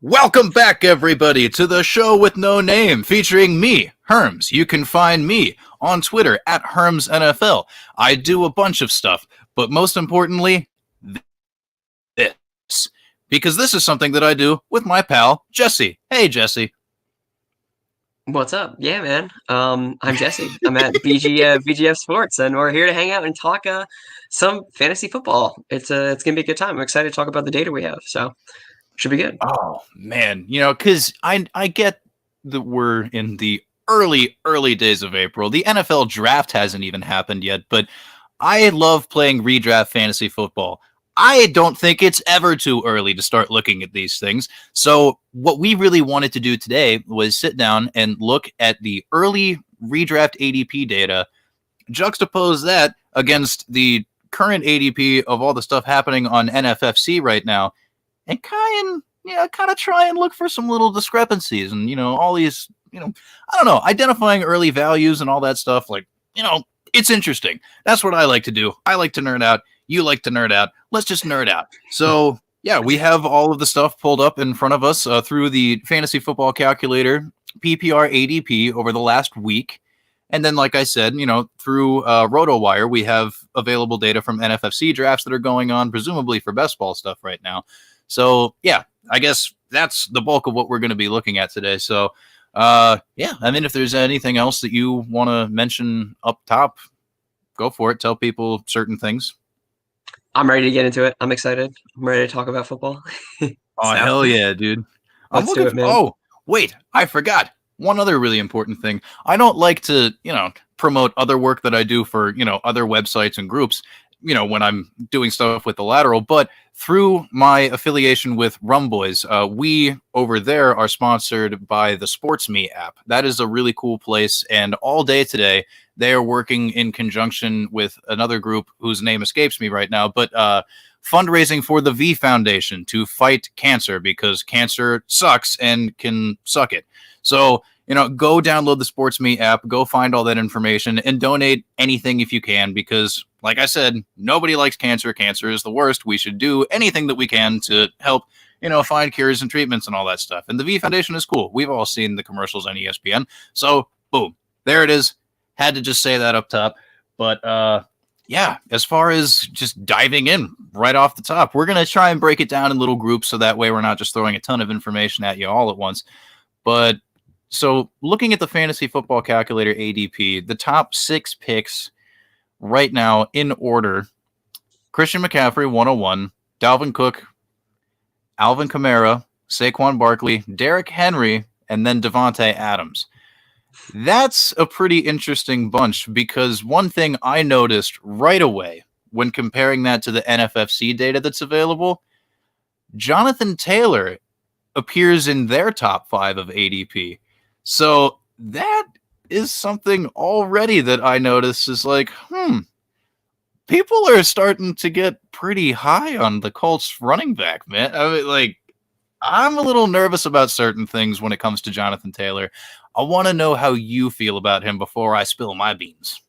Welcome back, everybody, to the show with no name, featuring me, Herms. You can find me on Twitter at HermsNFL. I do a bunch of stuff, but most importantly, this. Because this is something that I do with my pal, Jesse. Hey, Jesse. What's up? Yeah, man. I'm Jesse. I'm at BGF Sports, and we're here to hang out and talk some fantasy football. It's gonna be a good time. I'm excited to talk about the data we have, so should be good. Oh, man. Because I get that we're in the early days of April. The NFL draft hasn't even happened yet, but I love playing redraft fantasy football. I don't think it's ever too early to start looking at these things. So, what we really wanted to do today was sit down and look at the early redraft ADP data, juxtapose that against the current ADP of all the stuff happening on NFFC right now, and kind of try and look for some little discrepancies and all these, I don't know, identifying early values and all that stuff. Like, it's interesting. That's what I like to do. I like to nerd out. You like to nerd out. Let's just nerd out. So, yeah, we have all of the stuff pulled up in front of us through the fantasy football calculator, PPR ADP over the last week. And then, like I said, through RotoWire, we have available data from NFFC drafts that are going on, presumably for best ball stuff right now. So, yeah, I guess that's the bulk of what we're going to be looking at today. So, yeah, I mean, if there's anything else that you want to mention up top, go for it. Tell people certain things. I'm ready to get into it. I'm excited. I'm ready to talk about football. Oh, So, hell yeah, dude. I'm let's do looking it, man. Oh, wait, I forgot. One other really important thing. I don't like to, promote other work that I do for, other websites and groups, when I'm doing stuff with the lateral, but through my affiliation with Rumboys, we over there are sponsored by the SportsMe app. That is a really cool place, and all day today they are working in conjunction with another group whose name escapes me right now, but fundraising for the V Foundation to fight cancer, because cancer sucks and can suck it. So, go download the SportsMe app, go find all that information, and donate anything if you can, because, like I said, nobody likes cancer. Cancer is the worst. We should do anything that we can to help, find cures and treatments and all that stuff. And the V Foundation is cool. We've all seen the commercials on ESPN. So, boom, there it is. Had to just say that up top. But, yeah, as far as just diving in right off the top, we're going to try and break it down in little groups so that way we're not just throwing a ton of information at you all at once. But so looking at the fantasy football calculator ADP, the top 6 picks right now in order: Christian McCaffrey, 101, Dalvin Cook, Alvin Kamara, Saquon Barkley, Derrick Henry, and then Devontae Adams. That's a pretty interesting bunch, because one thing I noticed right away when comparing that to the NFFC data that's available, Jonathan Taylor appears in their top 5 of ADP. So that is something already that I notice is like, people are starting to get pretty high on the Colts running back, man. I mean, like, I'm a little nervous about certain things when it comes to Jonathan Taylor. I want to know how you feel about him before I spill my beans.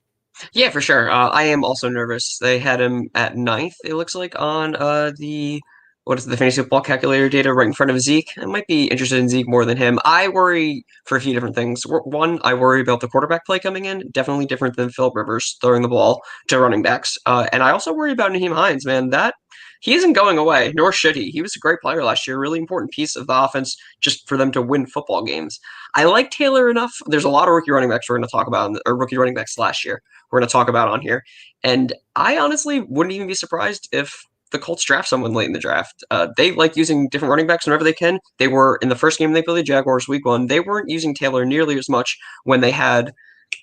Yeah, for sure. I am also nervous. They had him at ninth, it looks like, on the fantasy football calculator data right in front of Zeke. I might be interested in Zeke more than him. I worry for a few different things. One, I worry about the quarterback play coming in. Definitely different than Philip Rivers throwing the ball to running backs. And I also worry about Naheem Hines, man. That he isn't going away, nor should he. He was a great player last year, really important piece of the offense just for them to win football games. I like Taylor enough. There's a lot of rookie running backs we're going to talk about, or rookie running backs last year we're going to talk about on here. And I honestly wouldn't even be surprised if the Colts draft someone late in the draft. They like using different running backs whenever they can. They were in the first game they played the Jaguars week 1. They weren't using Taylor nearly as much when they had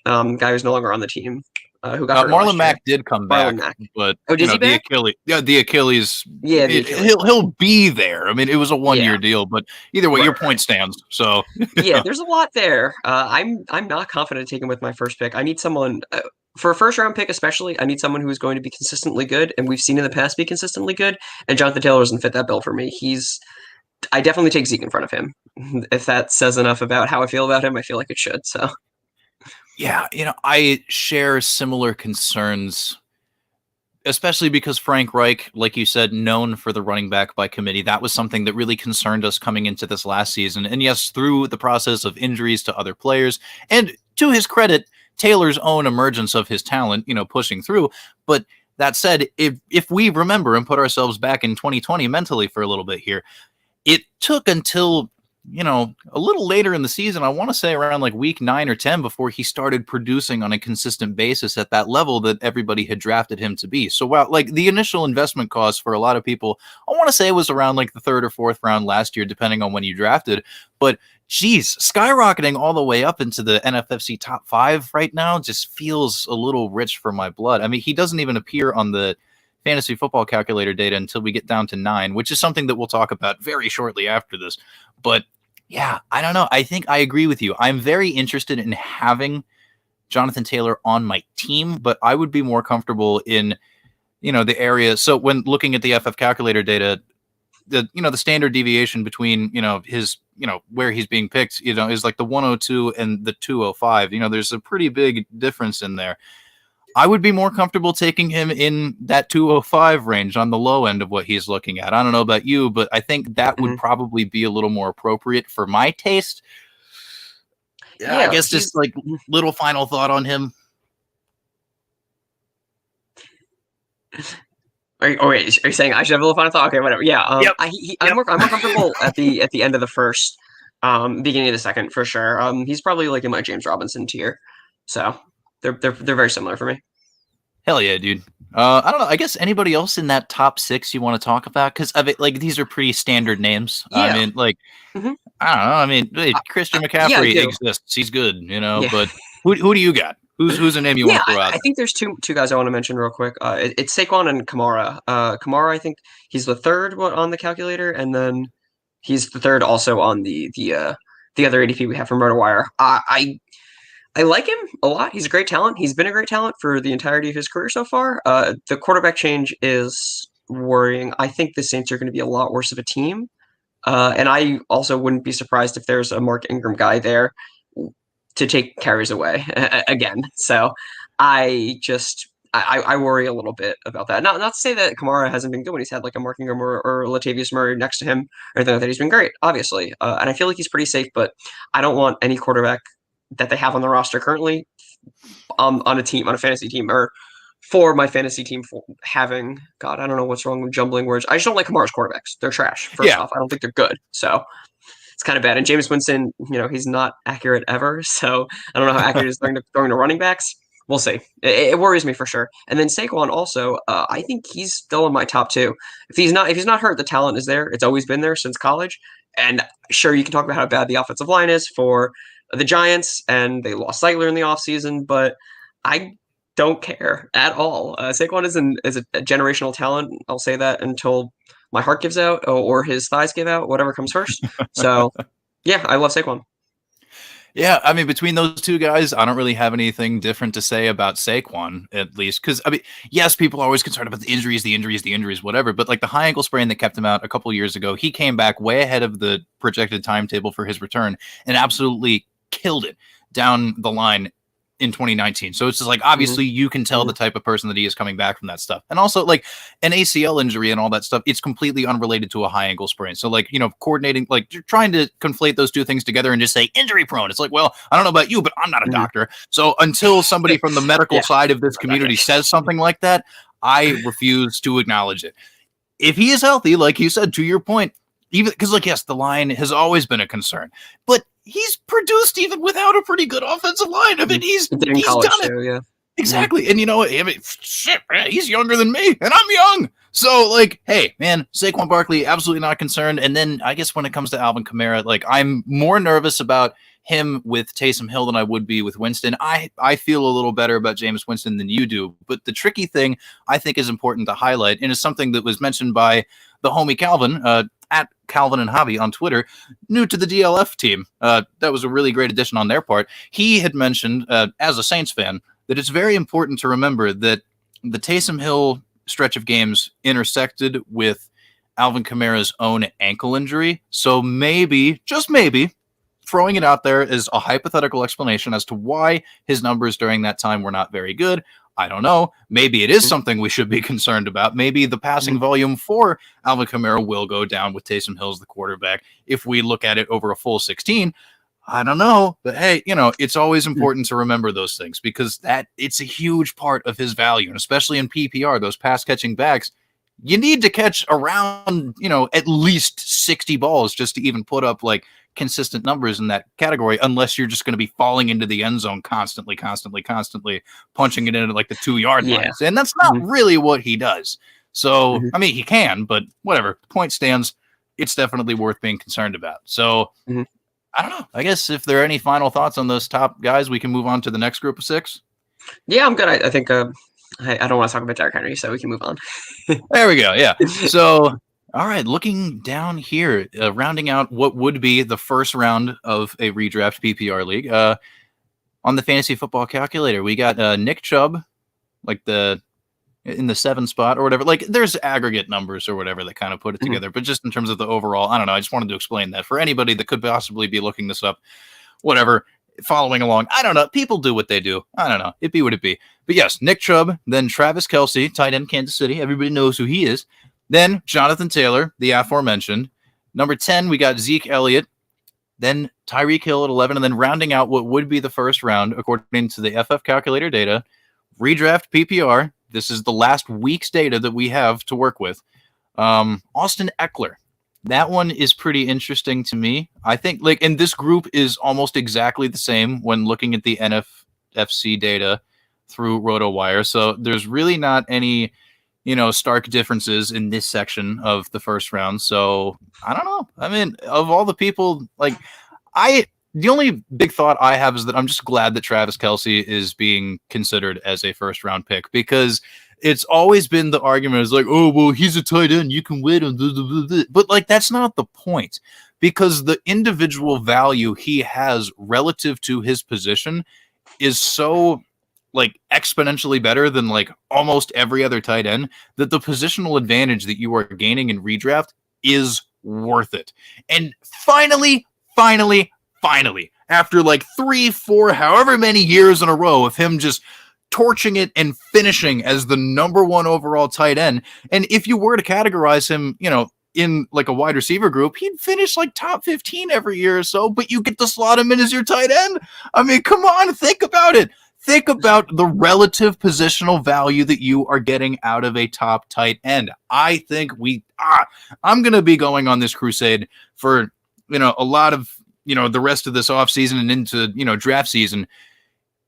guy who's no longer on the team who got hurt Marlon last year. Mack did come Marlon back, Mack. but Oh, did he the back? Achilles, the Achilles, Yeah, the Achilles. he'll be there. I mean, it was a 1-year Yeah. deal, but either way, Right, your right. point stands. So Yeah, there's a lot there. I'm not confident taking with my first pick. I need someone for a first round pick, especially. I need someone who is going to be consistently good, and we've seen in the past be consistently good. And Jonathan Taylor doesn't fit that bill for me. I definitely take Zeke in front of him. If that says enough about how I feel about him, I feel like it should. So yeah, I share similar concerns especially because Frank Reich, like you said, known for the running back by committee, that was something that really concerned us coming into this last season. And yes, through the process of injuries to other players, and to his credit, Taylor's own emergence of his talent, pushing through. But that said, if we remember and put ourselves back in 2020 mentally for a little bit here, it took until a little later in the season, I want to say around like week 9 or 10, before he started producing on a consistent basis at that level that everybody had drafted him to be. So while like the initial investment cost for a lot of people, I want to say it was around like the 3rd or 4th round last year, depending on when you drafted. But geez, skyrocketing all the way up into the NFFC top 5 right now just feels a little rich for my blood. I mean, he doesn't even appear on the fantasy football calculator data until we get down to 9, which is something that we'll talk about very shortly after this. But yeah, I don't know. I think I agree with you. I'm very interested in having Jonathan Taylor on my team, but I would be more comfortable in, the area. So when looking at the FF calculator data, the standard deviation between, his, where he's being picked, is like the 102 and the 205. There's a pretty big difference in there. I would be more comfortable taking him in that 205 range on the low end of what he's looking at. I don't know about you, but I think that would probably be a little more appropriate for my taste. Yeah, I guess just like little final thought on him. Are you saying I should have a little final thought? Okay, whatever. Yeah, Yep. I'm more comfortable at the end of the first, beginning of the second for sure. He's probably like in my James Robinson tier, so they're very similar for me. Hell yeah, dude. I don't know. I guess anybody else in that top 6 you want to talk about? Because like these are pretty standard names. Yeah. I mean, like I don't know. I mean, Christian McCaffrey exists. He's good, But who do you got? Who's a name you want to throw out? I think there's two guys I want to mention real quick. It's Saquon and Kamara. Kamara, I think he's the 3rd on the calculator, and then he's the 3rd also on the other ADP we have from RotoWire. I like him a lot. He's a great talent. He's been a great talent for the entirety of his career so far. The quarterback change is worrying. I think the Saints are going to be a lot worse of a team. And I also wouldn't be surprised if there's a Mark Ingram guy there to take carries away again. So I worry a little bit about that. Not to say that Kamara hasn't been good when he's had like a Mark Ingram or Latavius Murray next to him or anything like that. He's been great, obviously. And I feel like he's pretty safe, but I don't want any quarterback that they have on the roster currently on a fantasy team, or for my fantasy team having, God, I don't know what's wrong with jumbling words. I just don't like Kamara's quarterbacks. They're trash. First off, I don't think they're good. So it's kind of bad. And Jameis Winston, he's not accurate ever. So I don't know how accurate he is throwing to running backs. We'll see. It worries me for sure. And then Saquon also, I think he's still in my top 2. If he's not hurt, the talent is there. It's always been there since college. And sure, you can talk about how bad the offensive line is for the Giants, and they lost Zeitler in the offseason, but I don't care at all. Saquon is a generational talent. I'll say that until my heart gives out or his thighs give out, whatever comes first. So, yeah, I love Saquon. Yeah, I mean, between those two guys, I don't really have anything different to say about Saquon, at least. Because, I mean, yes, people are always concerned about the injuries, whatever. But, like, the high ankle sprain that kept him out a couple years ago, he came back way ahead of the projected timetable for his return and absolutely killed it down the line in 2019. So it's just like, obviously you can tell the type of person that he is coming back from that stuff. And also like an ACL injury and all that stuff, it's completely unrelated to a high ankle sprain. So like, coordinating, like you're trying to conflate those two things together and just say injury prone. It's like, well, I don't know about you, but I'm not a doctor. So until somebody from the medical side of this community says something like that, I refuse to acknowledge it. If he is healthy, like you said, to your point, even because like, yes, the line has always been a concern, but he's produced even without a pretty good offensive line. I mean, he's done it. Too, yeah. Exactly. And I mean, shit, man, he's younger than me and I'm young. So like, hey man, Saquon Barkley, absolutely not concerned. And then I guess when it comes to Alvin Kamara, like I'm more nervous about him with Taysom Hill than I would be with Winston. I feel a little better about Jameis Winston than you do. But the tricky thing I think is important to highlight, and is something that was mentioned by the homie Calvin, at Calvin and Hobby on Twitter, new to the DLF team. That was a really great addition on their part. He had mentioned, as a Saints fan, that it's very important to remember that the Taysom Hill stretch of games intersected with Alvin Kamara's own ankle injury. So maybe, just maybe, throwing it out there as a hypothetical explanation as to why his numbers during that time were not very good. I don't know. Maybe it is something we should be concerned about. Maybe the passing volume for Alvin Kamara will go down with Taysom Hill as the quarterback if we look at it over a full 16. I don't know. But hey, it's always important to remember those things because it's a huge part of his value. And especially in PPR, those pass catching backs, you need to catch around, at least 60 balls just to even put up like consistent numbers in that category, unless you're just going to be falling into the end zone constantly, punching it into like the 2-yard lines. And that's not really what he does. So, I mean, he can, but whatever. The point stands. It's definitely worth being concerned about. So, I don't know. I guess if there are any final thoughts on those top guys, we can move on to the next group of 6. Yeah, I'm good. I think I don't want to talk about Derrick Henry, so we can move on. There we go. Yeah. So, all right, looking down here, rounding out what would be the first round of a redraft PPR league. On the fantasy football calculator, we got Nick Chubb, like in the 7 spot or whatever. Like there's aggregate numbers or whatever that kind of put it together. But just in terms of the overall, I don't know. I just wanted to explain that for anybody that could possibly be looking this up, whatever, following along. I don't know. People do what they do. I don't know. It be what it be. But yes, Nick Chubb, then Travis Kelce, tight end Kansas City. Everybody knows who he is. Then Jonathan Taylor, the aforementioned. Number 10, we got Zeke Elliott. Then Tyreek Hill at 11. And then rounding out what would be the first round, according to the FF calculator data, redraft PPR. This is the last week's data that we have to work with. Austin Eckler. That one is pretty interesting to me. I think, and this group is almost exactly the same when looking at the NFFC data through RotoWire. So there's really not any, stark differences in this section of the first round. So I don't know. I mean, of all the people, the only big thought I have is that I'm just glad that Travis Kelce is being considered as a first round pick because it's always been the argument is like, oh, well, he's a tight end. You can wait him. But that's not the point because the individual value he has relative to his position is so exponentially better than almost every other tight end that the positional advantage that you are gaining in redraft is worth it. And finally, after 3, 4, however many years in a row of him just torching it and finishing as the number 1 overall tight end. And if you were to categorize him, in a wide receiver group, he'd finish top 15 every year or so, but you get to slot him in as your tight end. I mean, come on, think about it. Think about the relative positional value that you are getting out of a top tight end. I think I'm going to be going on this crusade for, a lot of, the rest of this offseason and into, draft season.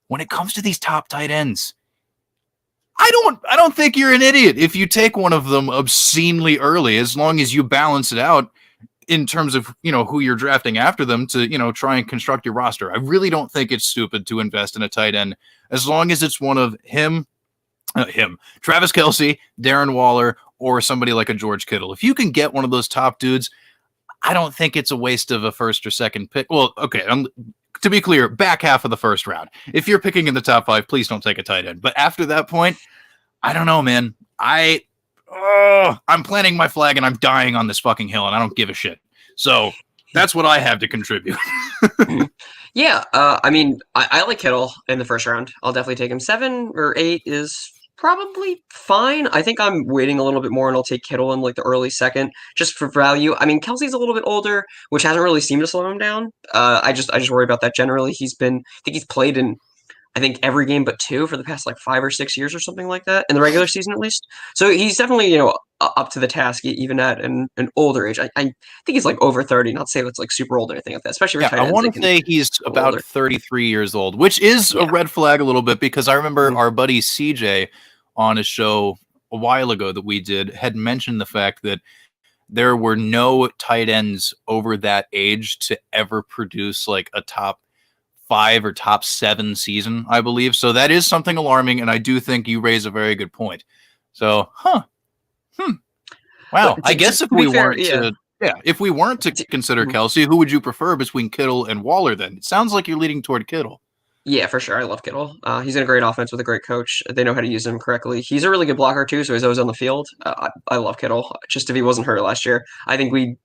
When it comes to these top tight ends, I don't think you're an idiot if you take one of them obscenely early, as long as you balance it out in terms of, who you're drafting after them to, try and construct your roster. I really don't think it's stupid to invest in a tight end as long as it's one of Travis Kelce, Darren Waller, or somebody like a George Kittle. If you can get one of those top dudes, I don't think it's a waste of a first or second pick. Well, okay, to be clear, back half of the first round. If you're picking in the top 5, please don't take a tight end. But after that point, I don't know, man. I'm planting my flag and I'm dying on this fucking hill and I don't give a shit. So that's what I have to contribute. Yeah, I mean, I like Kittle in the first round. I'll definitely take him. 7 or 8 is probably fine. I think I'm waiting a little bit more and I'll take Kittle in the early second just for value. I mean, Kelsey's a little bit older, which hasn't really seemed to slow him down. I just worry about that generally. I think he's played in every game but 2 for the past 5 or 6 years or something like that in the regular season at least. So he's definitely up to the task even at an older age. I think he's over 30. Not to say it's super old or anything like that. Especially for tight ends. I want to say he's about 33 years old, which is a red flag a little bit because I remember our buddy CJ on a show a while ago that we did had mentioned the fact that there were no tight ends over that age to ever produce a top 5 or top 7 season, I believe. So that is something alarming, and I do think you raise a very good point. So, wow. I guess if we weren't to consider Kelce, who would you prefer between Kittle and Waller then? It sounds like you're leaning toward Kittle. Yeah, for sure. I love Kittle. He's in a great offense with a great coach. They know how to use him correctly. He's a really good blocker too, so he's always on the field. I love Kittle. Just if he wasn't hurt last year, I think we'd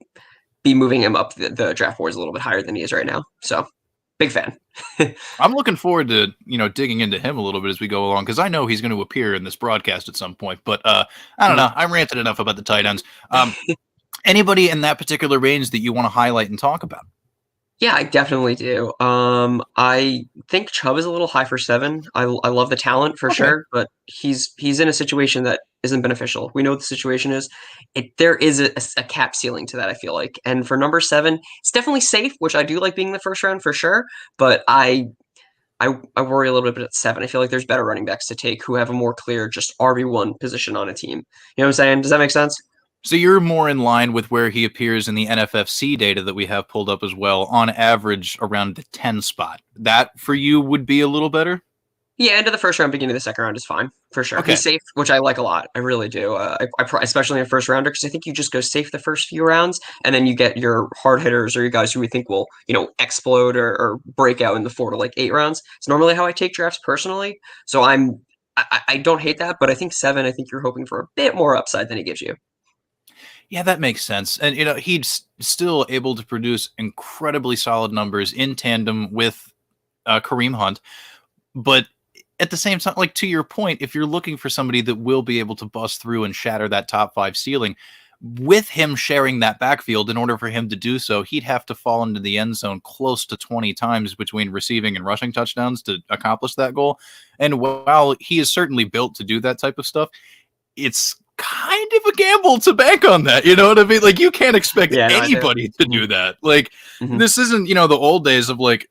be moving him up the draft boards a little bit higher than he is right now. So Big fan. I'm looking forward to, digging into him a little bit as we go along, because I know he's going to appear in this broadcast at some point. But I don't know. I'm ranted enough about the tight ends. Anybody in that particular range that you want to highlight and talk about? Yeah, I definitely do. I think Chubb is a little high for 7. I love the talent for Okay. sure, but he's in a situation that isn't beneficial. We know what the situation is. There is a cap ceiling to that, I feel like. And for number 7, it's definitely safe, which I do like being in the first round for sure. But I worry a little bit at 7. I feel like there's better running backs to take who have a more clear just RB1 position on a team. You know what I'm saying? Does that make sense? So you're more in line with where he appears in the NFFC data that we have pulled up as well, on average around the 10 spot. That for you would be a little better? Yeah, end of the first round, beginning of the second round is fine for sure. Okay. He's safe, which I like a lot. I really do. Especially in a first rounder, because I think you just go safe the first few rounds, and then you get your hard hitters or your guys who we think will, explode or break out in the 4 to like 8 rounds. It's normally how I take drafts personally. So I don't hate that, but I think 7. I think you're hoping for a bit more upside than he gives you. Yeah, that makes sense. And, he's still able to produce incredibly solid numbers in tandem with Kareem Hunt. But at the same time, like, to your point, if you're looking for somebody that will be able to bust through and shatter that top 5 ceiling, with him sharing that backfield, in order for him to do so, he'd have to fall into the end zone close to 20 times between receiving and rushing touchdowns to accomplish that goal. And while he is certainly built to do that type of stuff, it's kind of a gamble to bank on that. You know what I mean? Like, you can't expect Yeah, no, I do. anybody to do that. Like, Mhm. this isn't, the old days of like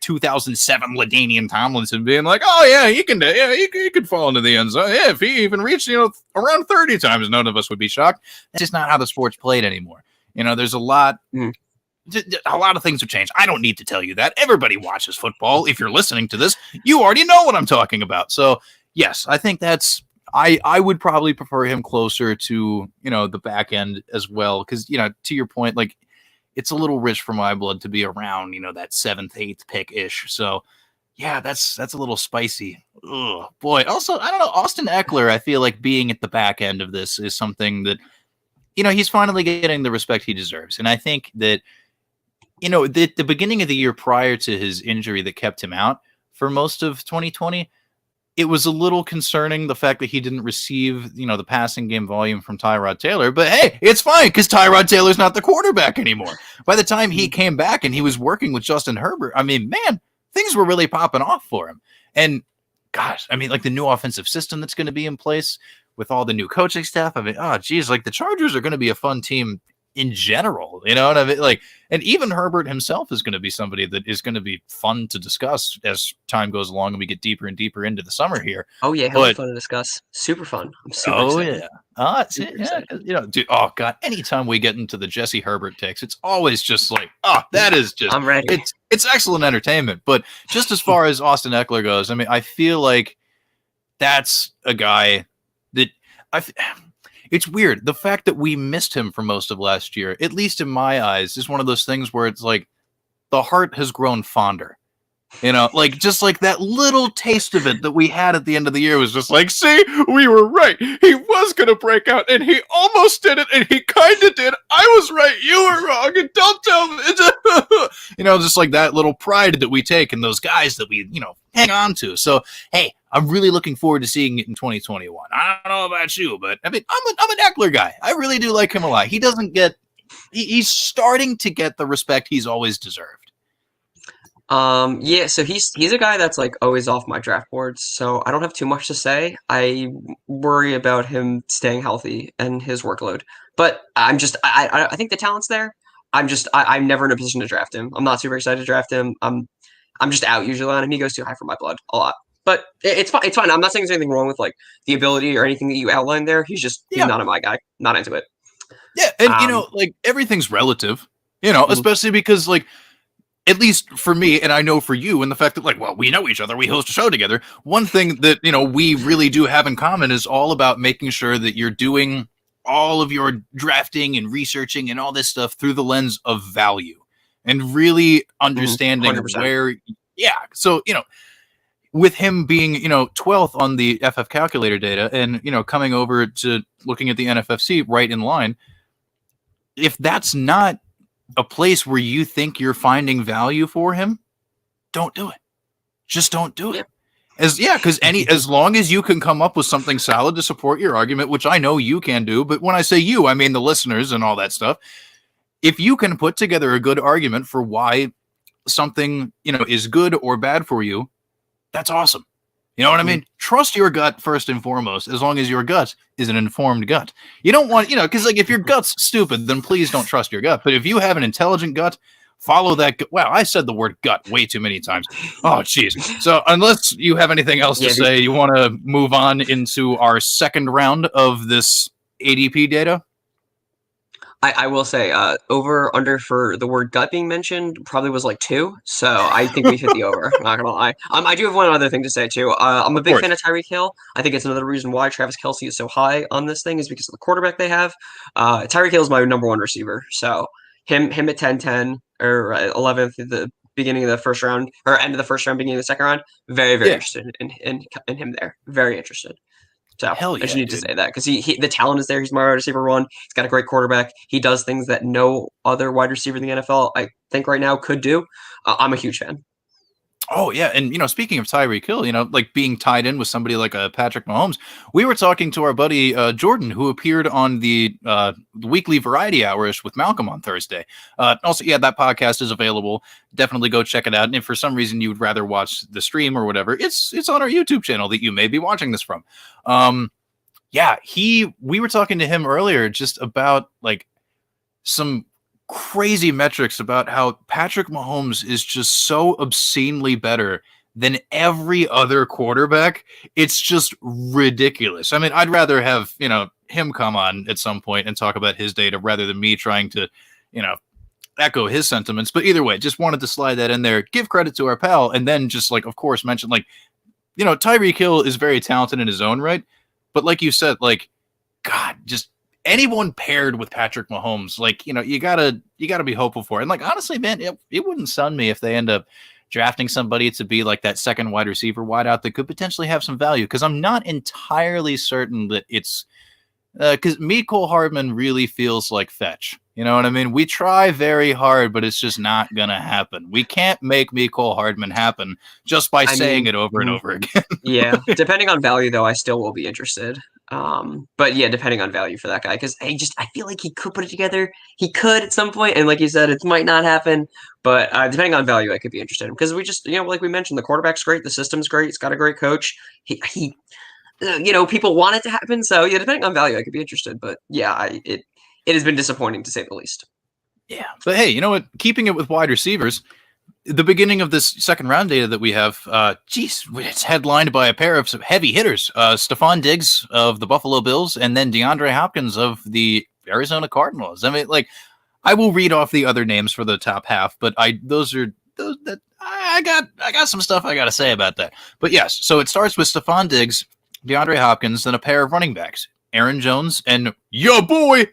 2007 LaDainian Tomlinson being like, oh yeah, he could fall into the end zone. Yeah, if he even reached, around 30 times, none of us would be shocked. That's just not how the sport's played anymore. There's a lot. Mhm. A lot of things have changed. I don't need to tell you that. Everybody watches football. If you're listening to this, you already know what I'm talking about. So yes, I think I would probably prefer him closer to, the back end as well. Because, to your point, like, it's a little rich for my blood to be around, that 7th, 8th pick ish. So yeah, that's a little spicy. Ugh, boy. Also, I don't know, Austin Eckler, I feel like being at the back end of this is something that, he's finally getting the respect he deserves. And I think that, the beginning of the year prior to his injury that kept him out for most of 2020, it was a little concerning, the fact that he didn't receive, the passing game volume from Tyrod Taylor. But hey, it's fine, because Tyrod Taylor's not the quarterback anymore. By the time he came back and he was working with Justin Herbert, I mean, man, things were really popping off for him. And gosh, I mean, like, the new offensive system that's going to be in place with all the new coaching staff. I mean, oh geez, like, the Chargers are going to be a fun team in general, you know what I mean? Like, and even Herbert himself is going to be somebody that is going to be fun to discuss as time goes along and we get deeper and deeper into the summer here. Oh yeah, he'll be But fun to discuss. Super fun. I'm super oh excited. yeah, it's Super yeah, excited. dude. Oh god, anytime we get into the Jesse Herbert takes, it's always just like, that is just I'm ready. it's excellent entertainment. But just as far as Austin Eckler goes, I mean, I feel like that's a guy that I. It's weird. The fact that we missed him for most of last year, at least in my eyes, is one of those things where it's like the heart has grown fonder. Like, just like that little taste of it that we had at the end of the year was just like, see, we were right. He was going to break out, and he almost did it, and he kind of did. I was right. You were wrong, and don't tell me. Just like that little pride that we take in those guys that we, hang on to. So, hey, I'm really looking forward to seeing it in 2021. I don't know about you, but I mean, I'm an Eckler guy. I really do like him a lot. He's starting to get the respect he's always deserved. Yeah, so he's a guy that's like always off my draft boards, so I don't have too much to say. I worry about him staying healthy and his workload. But I think the talent's there. I'm never in a position to draft him. I'm not super excited to draft him. I'm just out usually on him. He goes too high for my blood a lot. But it's fine. It's fine. I'm not saying there's anything wrong with like the ability or anything that you outlined there. He's Yeah. not a my guy. Not into it. Yeah, and Um, like, everything's relative, mhm. especially because, like, at least for me, and I know for you, and the fact that, like, well, we know each other, we host a show together. One thing that, we really do have in common is all about making sure that you're doing all of your drafting and researching and all this stuff through the lens of value and really understanding 100%. where, yeah. So, with him being, 12th on the FF calculator data and, coming over to looking at the NFFC right in line, if that's not a place where you think you're finding value for him, don't do it. Just don't do Yeah. it. As long as you can come up with something solid to support your argument, which I know you can do, but when I say you, I mean the listeners and all that stuff. If you can put together a good argument for why something, is good or bad for you, that's awesome. You know what I mean? Trust your gut first and foremost, as long as your gut is an informed gut. You don't want, because if your gut's stupid, then please don't trust your gut. But if you have an intelligent gut, follow that. Wow, I said the word gut way too many times. Oh, jeez. So unless you have anything else to say, you want to move on into our second round of this ADP data? I will say, over under for the word gut being mentioned probably was like 2, so I think we've hit the over. Not gonna lie. I do have one other thing to say too. I'm a big fan of Tyreek Hill. I think it's another reason why Travis Kelce is so high on this thing is because of the quarterback they have. Tyreek Hill is my number 1 receiver, so him at 10-10 or 11th at the beginning of the first round or end of the first round, beginning of the second round. Very interested in him there. Very interested. So Hell yeah, I just need to say that because he the talent is there. He's my wide receiver 1. He's got a great quarterback. He does things that no other wide receiver in the NFL, I think, right now could do. I'm a huge fan. Oh yeah, and speaking of Tyreek Hill, like being tied in with somebody like Patrick Mahomes, we were talking to our buddy Jordan, who appeared on the weekly Variety Hours with Malcolm on Thursday. Also, yeah, that podcast is available. Definitely go check it out. And if for some reason you would rather watch the stream or whatever, it's on our YouTube channel that you may be watching this from. Yeah, we were talking to him earlier just about like some crazy metrics about how Patrick Mahomes is just so obscenely better than every other quarterback. It's just ridiculous. I mean, I'd rather have, him come on at some point and talk about his data rather than me trying to, echo his sentiments. But either way, just wanted to slide that in there, give credit to our pal, and then just like, of course, mention like, Tyreek Hill is very talented in his own right. But like you said, like, God, just anyone paired with Patrick Mahomes, like, you gotta be hopeful for it. And like, honestly, man, it wouldn't stun me if they end up drafting somebody to be like that second wide receiver wideout that could potentially have some value. Cause I'm not entirely certain that it's because Mecole Hardman really feels like fetch. You know what I mean? We try very hard, but it's just not going to happen. We can't make Mecole Hardman happen just by saying it over and over again. Yeah. Depending on value, though, I still will be interested. But yeah, depending on value for that guy, because I feel like he could put it together. He could at some point, and like you said, it might not happen. But depending on value, I could be interested in because we just, like we mentioned, the quarterback's great, the system's great, he's got a great coach. He people want it to happen. So yeah, depending on value, I could be interested. But yeah, it has been disappointing to say the least. Yeah, but hey, you know what? Keeping it with wide receivers, the beginning of this second round data that we have, it's headlined by a pair of some heavy hitters, Stephon Diggs of the Buffalo Bills, and then DeAndre Hopkins of the Arizona Cardinals. I mean, like, I will read off the other names for the top half, but I got some stuff I got to say about that. But yes, so it starts with Stephon Diggs, DeAndre Hopkins, then a pair of running backs, Aaron Jones, and your boy.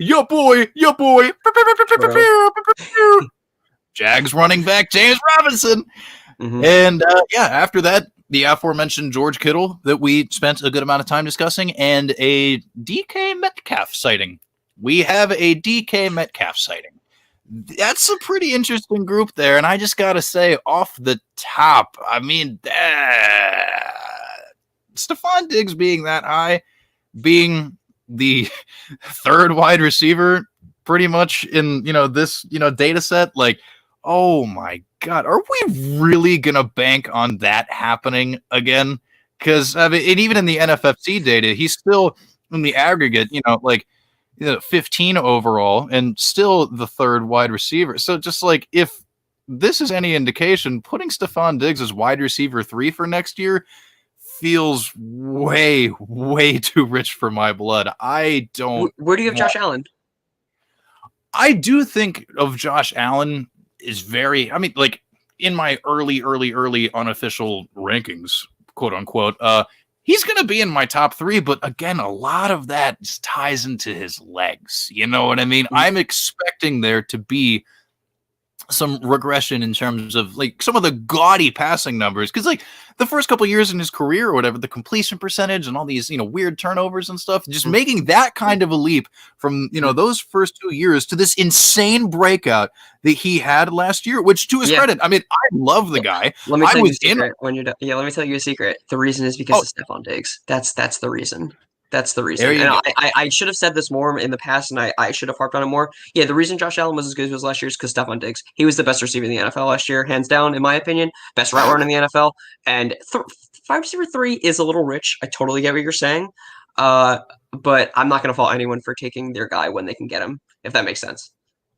Jags running back James Robinson. Mm-hmm. And after that, the aforementioned George Kittle that we spent a good amount of time discussing, and a DK Metcalf sighting. We have a DK Metcalf sighting. That's a pretty interesting group there. And I just got to say, off the top, I mean, Stephon Diggs being that high, being the third wide receiver pretty much in, this, data set, like, oh my God, are we really going to bank on that happening again? Because, I mean, and even in the NFFC data, he's still in the aggregate, 15 overall and still the third wide receiver. So just like, if this is any indication, putting Stephon Diggs as wide receiver 3 for next year feels way, way too rich for my blood. I don't. Where do you have Josh Allen? I do think of Josh Allen is very, I mean, like in my early unofficial rankings, quote unquote, he's going to be in my top 3, but again, a lot of that just ties into his legs. You know what I mean? I'm expecting there to be some regression in terms of like some of the gaudy passing numbers, because like the first couple years in his career or whatever, the completion percentage and all these weird turnovers and stuff, just making that kind of a leap from those first 2 years to this insane breakout that he had last year, which to his credit, I mean, I love the guy. Let me tell you a secret. When you're done. Yeah, let me tell you a secret. The reason is because of Stephon Diggs. That's the reason. That's the reason. And I should have said this more in the past, and I should have harped on it more. Yeah, the reason Josh Allen was as good as he was last year is because Stephon Diggs. He was the best receiver in the NFL last year, hands down, in my opinion. Best route runner in the NFL. And 5-3 is a little rich. I totally get what you're saying. But I'm not going to fault anyone for taking their guy when they can get him, if that makes sense.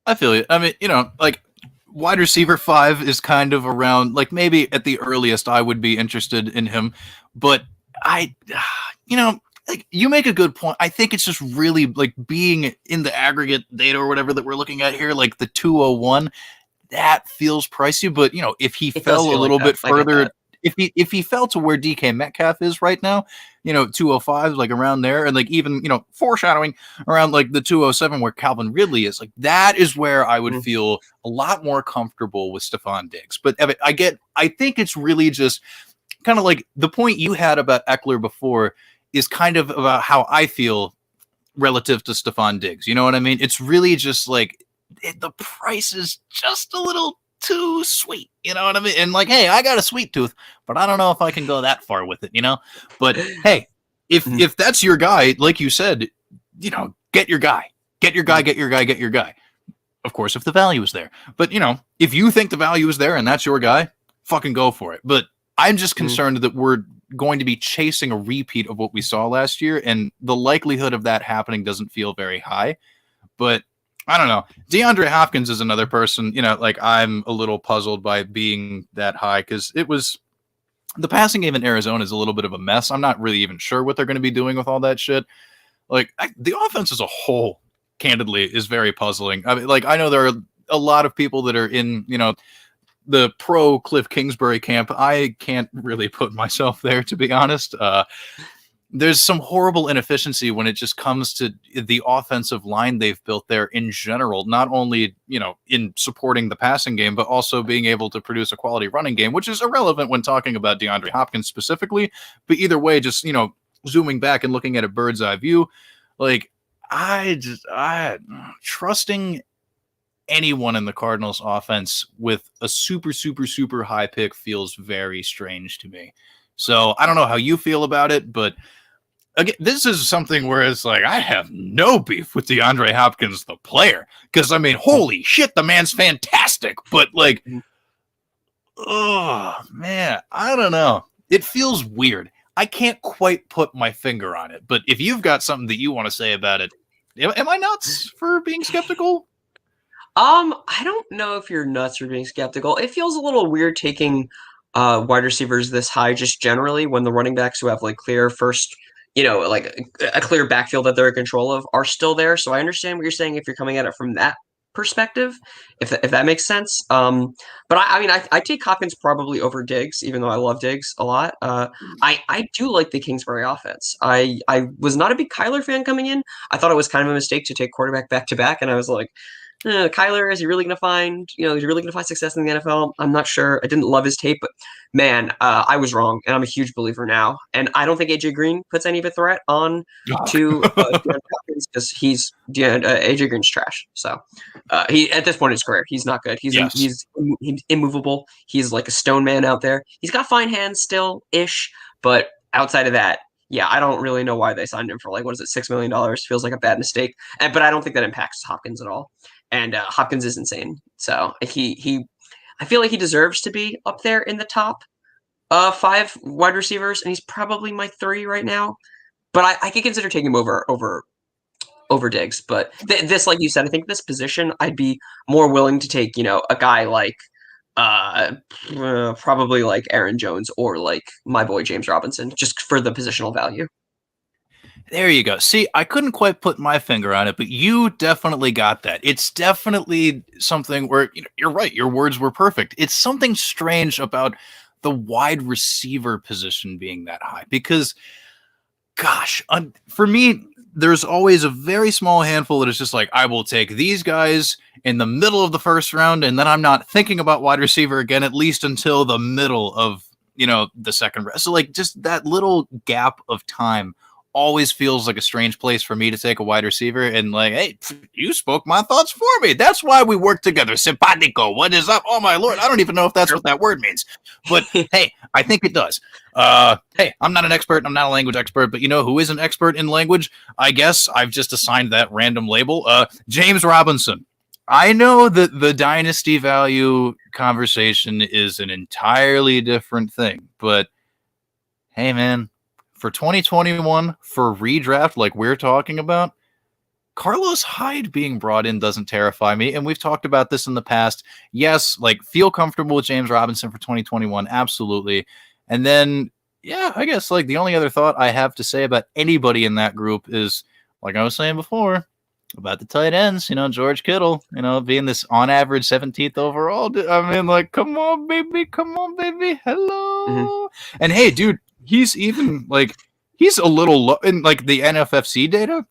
I feel you. I mean, like wide receiver 5 is kind of around, like maybe at the earliest I would be interested in him, but like you make a good point. I think it's just really like being in the aggregate data or whatever that we're looking at here, like the 201, that feels pricey. But if he fell a little bit further, if he fell to where DK Metcalf is right now, 205, like around there, and like even foreshadowing around like the 207 where Calvin Ridley is, like that is where I would feel a lot more comfortable with Stephon Diggs. But I think it's really just kind of like the point you had about Eckler before is kind of about how I feel relative to Stephon Diggs. You know what I mean? It's really just like the price is just a little too sweet. You know what I mean? And like, hey, I got a sweet tooth, but I don't know if I can go that far with it, But hey, if that's your guy, like you said, get your guy. Get your guy. Of course, if the value is there. But, if you think the value is there and that's your guy, fucking go for it. But I'm just concerned that we're going to be chasing a repeat of what we saw last year, and the likelihood of that happening doesn't feel very high. But I don't know. DeAndre Hopkins is another person, like I'm a little puzzled by being that high, because the passing game in Arizona is a little bit of a mess. I'm not really even sure what they're going to be doing with all that shit. Like the offense as a whole, candidly, is very puzzling. I mean, like I know there are a lot of people that are in, the pro Cliff Kingsbury camp. I can't really put myself there, to be honest. There's some horrible inefficiency when it just comes to the offensive line they've built there in general, not only, in supporting the passing game, but also being able to produce a quality running game, which is irrelevant when talking about DeAndre Hopkins specifically. But either way, just, zooming back and looking at a bird's eye view, like I trusting anyone in the Cardinals offense with a super, super, super high pick feels very strange to me. So I don't know how you feel about it, but again, this is something where it's like, I have no beef with DeAndre Hopkins, the player, because I mean, holy shit, the man's fantastic. But like, oh man, I don't know. It feels weird. I can't quite put my finger on it, but if you've got something that you want to say about it, am I nuts for being skeptical? I don't know if you're nuts for being skeptical. It feels a little weird taking wide receivers this high just generally when the running backs who have like clear first, like a clear backfield that they're in control of are still there. So I understand what you're saying if you're coming at it from that perspective, if that makes sense. But I mean, I take Hopkins probably over Diggs, even though I love Diggs a lot. I do like the Kingsbury offense. I was not a big Kyler fan coming in. I thought it was kind of a mistake to take quarterback back to back, and I was like, Kyler, is he really going to find, is he really going to find success in the NFL? I'm not sure. I didn't love his tape, but man, I was wrong, and I'm a huge believer now. And I don't think AJ Green puts any of a threat on to Hopkins because AJ Green's trash. So he at this point in his career, he's not good. He's immovable. He's like a stone man out there. He's got fine hands still ish, but outside of that, yeah, I don't really know why they signed him for like, what is it, $6 million? Feels like a bad mistake. But I don't think that impacts Hopkins at all. And Hopkins is insane. So I feel like he deserves to be up there in the top 5 wide receivers, and he's probably my 3 right now. But I could consider taking him over Diggs. But this, like you said, I think this position, I'd be more willing to take, a guy like probably like Aaron Jones or like my boy James Robinson, just for the positional value. There you go. See, I couldn't quite put my finger on it, but you definitely got that. It's definitely something where you're right. Your words were perfect. It's something strange about the wide receiver position being that high because, gosh, for me, there's always a very small handful that is just like, I will take these guys in the middle of the first round, and then I'm not thinking about wide receiver again, at least until the middle of, the second round. So like just that little gap of time always feels like a strange place for me to take a wide receiver. And like, hey, you spoke my thoughts for me. That's why we work together. Simpatico. What is up? Oh my Lord. I don't even know if that's what that word means, but hey, I think it does. Hey, I'm not an expert. I'm not a language expert, but you know who is an expert in language? I guess I've just assigned that random label. James Robinson. I know that the dynasty value conversation is an entirely different thing, but hey, man, for 2021, for redraft like we're talking about, Carlos Hyde being brought in doesn't terrify me. And we've talked about this in the past. Yes, like feel comfortable with James Robinson for 2021. Absolutely. And then, yeah, I guess like the only other thought I have to say about anybody in that group is, like I was saying before, about the tight ends, George Kittle, being this on average 17th overall. I mean, like, come on, baby. Hello. Mm-hmm. And hey, dude, he's even like, he's a little low in like the NFFC data.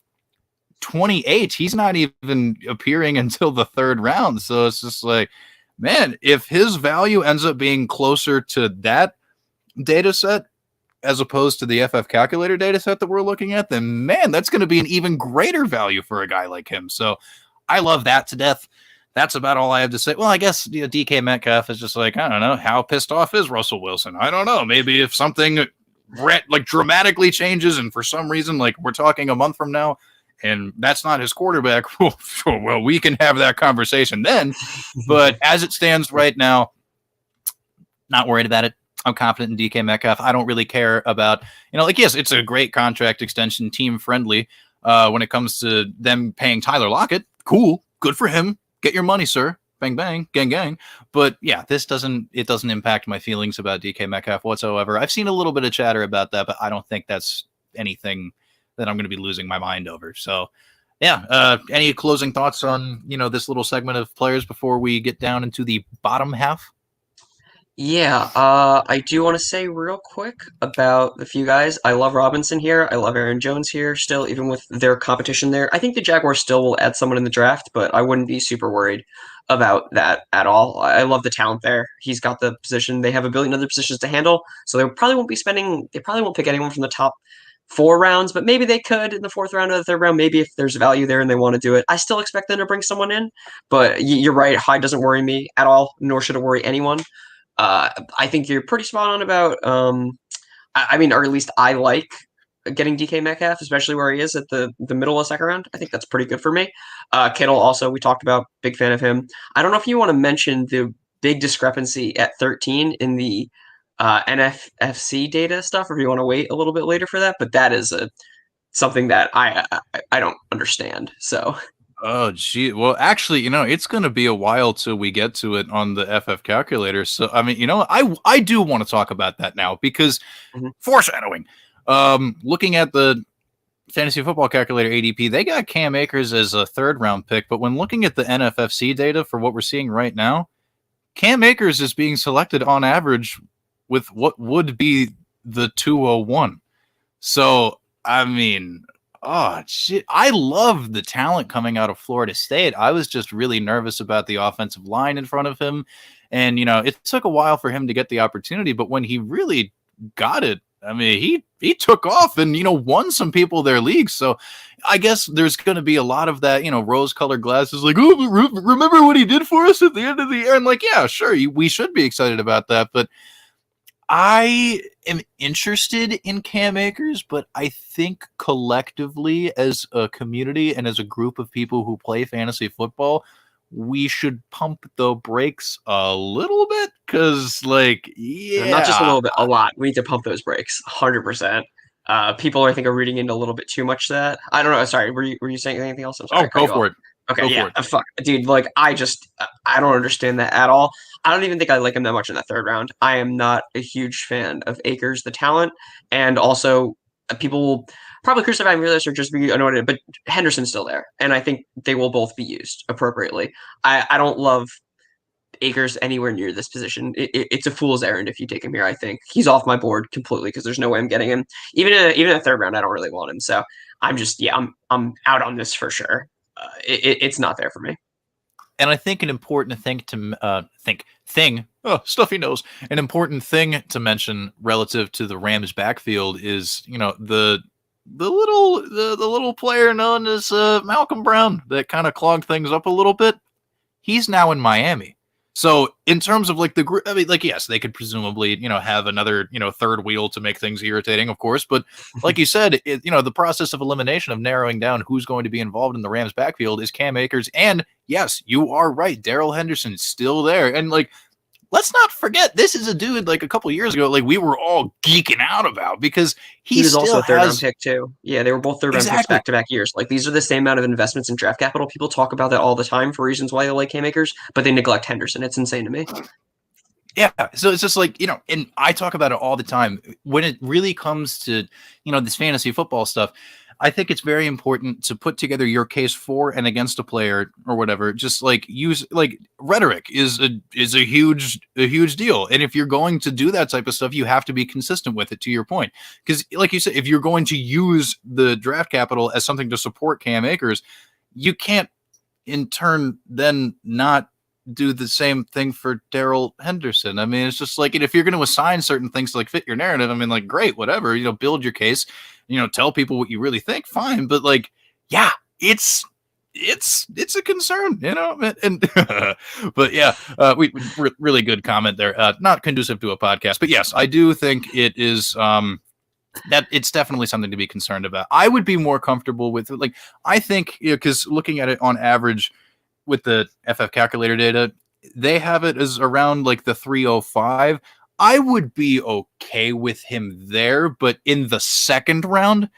28. He's not even appearing until the third round. So it's just like, man, if his value ends up being closer to that data set as opposed to the FF calculator data set that we're looking at, then man, that's going to be an even greater value for a guy like him. So I love that to death. That's about all I have to say. Well, I guess DK Metcalf is just like, I don't know, how pissed off is Russell Wilson? I don't know. Maybe if something like dramatically changes and for some reason, like we're talking a month from now, and that's not his quarterback, well, we can have that conversation then. But as it stands right now, not worried about it. I'm confident in DK Metcalf. I don't really care about, yes, it's a great contract extension, team friendly. When it comes to them paying Tyler Lockett, cool, good for him. Get your money, sir. Bang, bang, gang, gang. But yeah, it doesn't impact my feelings about DK Metcalf whatsoever. I've seen a little bit of chatter about that, but I don't think that's anything that I'm going to be losing my mind over. So yeah, any closing thoughts on, this little segment of players before we get down into the bottom half? Yeah, I do want to say real quick about the few guys. I love Robinson here. I love Aaron Jones here still, even with their competition there. I think the Jaguars still will add someone in the draft, but I wouldn't be super worried about that at all. I love the talent there. He's got the position. They have a billion other positions to handle, so they probably won't pick anyone from the top 4 rounds, but maybe they could in the fourth round or the third round. Maybe if there's value there and they want to do it. I still expect them to bring someone in, but you're right. Hyde doesn't worry me at all, nor should it worry anyone. I think you're pretty spot on about, I mean, or at least I like getting DK Metcalf, especially where he is at the middle of the second round. I think that's pretty good for me. Kittle also, we talked about, big fan of him. I don't know if you want to mention the big discrepancy at 13 in the NFFC data stuff, or if you want to wait a little bit later for that, but that is something that I don't understand. So. Oh, gee. Well, actually, it's going to be a while till we get to it on the FF calculator. So, I mean, I do want to talk about that now because foreshadowing. Looking at the fantasy football calculator ADP, they got Cam Akers as a third round pick. But when looking at the NFFC data for what we're seeing right now, Cam Akers is being selected on average with what would be the 201. So, I mean, oh, shit. I love the talent coming out of Florida State. I was just really nervous about the offensive line in front of him. And, it took a while for him to get the opportunity. But when he really got it, I mean, he took off and, won some people their leagues. So I guess there's going to be a lot of that, rose-colored glasses like, oh, remember what he did for us at the end of the year? And like, yeah, sure, we should be excited about that. But I am interested in Cam Akers, but I think collectively as a community and as a group of people who play fantasy football, we should pump the brakes a little bit because, like, yeah. Not just a little bit, a lot. We need to pump those brakes, 100%. People, I think, are reading into a little bit too much of that. I don't know. Sorry, were you saying anything else? I'm sorry. Oh, go for it. Okay, yeah. Fuck, dude, like, I don't understand that at all. I don't even think I like him that much in the third round. I am not a huge fan of Akers, the talent, and also people will probably crucify me for this or just be annoyed, but Henderson's still there, and I think they will both be used appropriately. I don't love Akers anywhere near this position. It's a fool's errand if you take him here. I think he's off my board completely because there's no way I'm getting him. Even in the third round, I don't really want him. So I'm out on this for sure. It's not there for me. And I think an important thing to stuffy nose. An important thing to mention relative to the Rams backfield is, the little player known as Malcolm Brown that kind of clogged things up a little bit. He's now in Miami. So in terms of like the group, I mean, like, yes, they could presumably, have another, third wheel to make things irritating, of course. But like you said, the process of elimination of narrowing down who's going to be involved in the Rams backfield is Cam Akers. And yes, you are right. Darrell Henderson's still there. And like, let's not forget, this is a dude like a couple years ago, like we were all geeking out about because he was also a third round pick too. Yeah, they were both third round picks back to back years. Like these are the same amount of investments in draft capital. People talk about that all the time for reasons why they like Cam Akers, but they neglect Henderson. It's insane to me. Yeah, so it's just like, and I talk about it all the time. When it really comes to, this fantasy football stuff, I think it's very important to put together your case for and against a player or whatever. Just like use like rhetoric is a huge deal. And if you're going to do that type of stuff, you have to be consistent with it, to your point. Because like you said, if you're going to use the draft capital as something to support Cam Akers, you can't in turn then not do the same thing for Darrell Henderson. I mean, it's just like, if you're going to assign certain things to like fit your narrative, I mean, like, great, whatever, build your case, tell people what you really think, fine. But like, yeah, it's a concern, and but yeah, we really good comment there. Not conducive to a podcast, but yes, I do think it is, that it's definitely something to be concerned about. I would be more comfortable with it. Like, I think, because looking at it on average, with the FF calculator data, they have it as around like the 305. I would be okay with him there, but in the second round,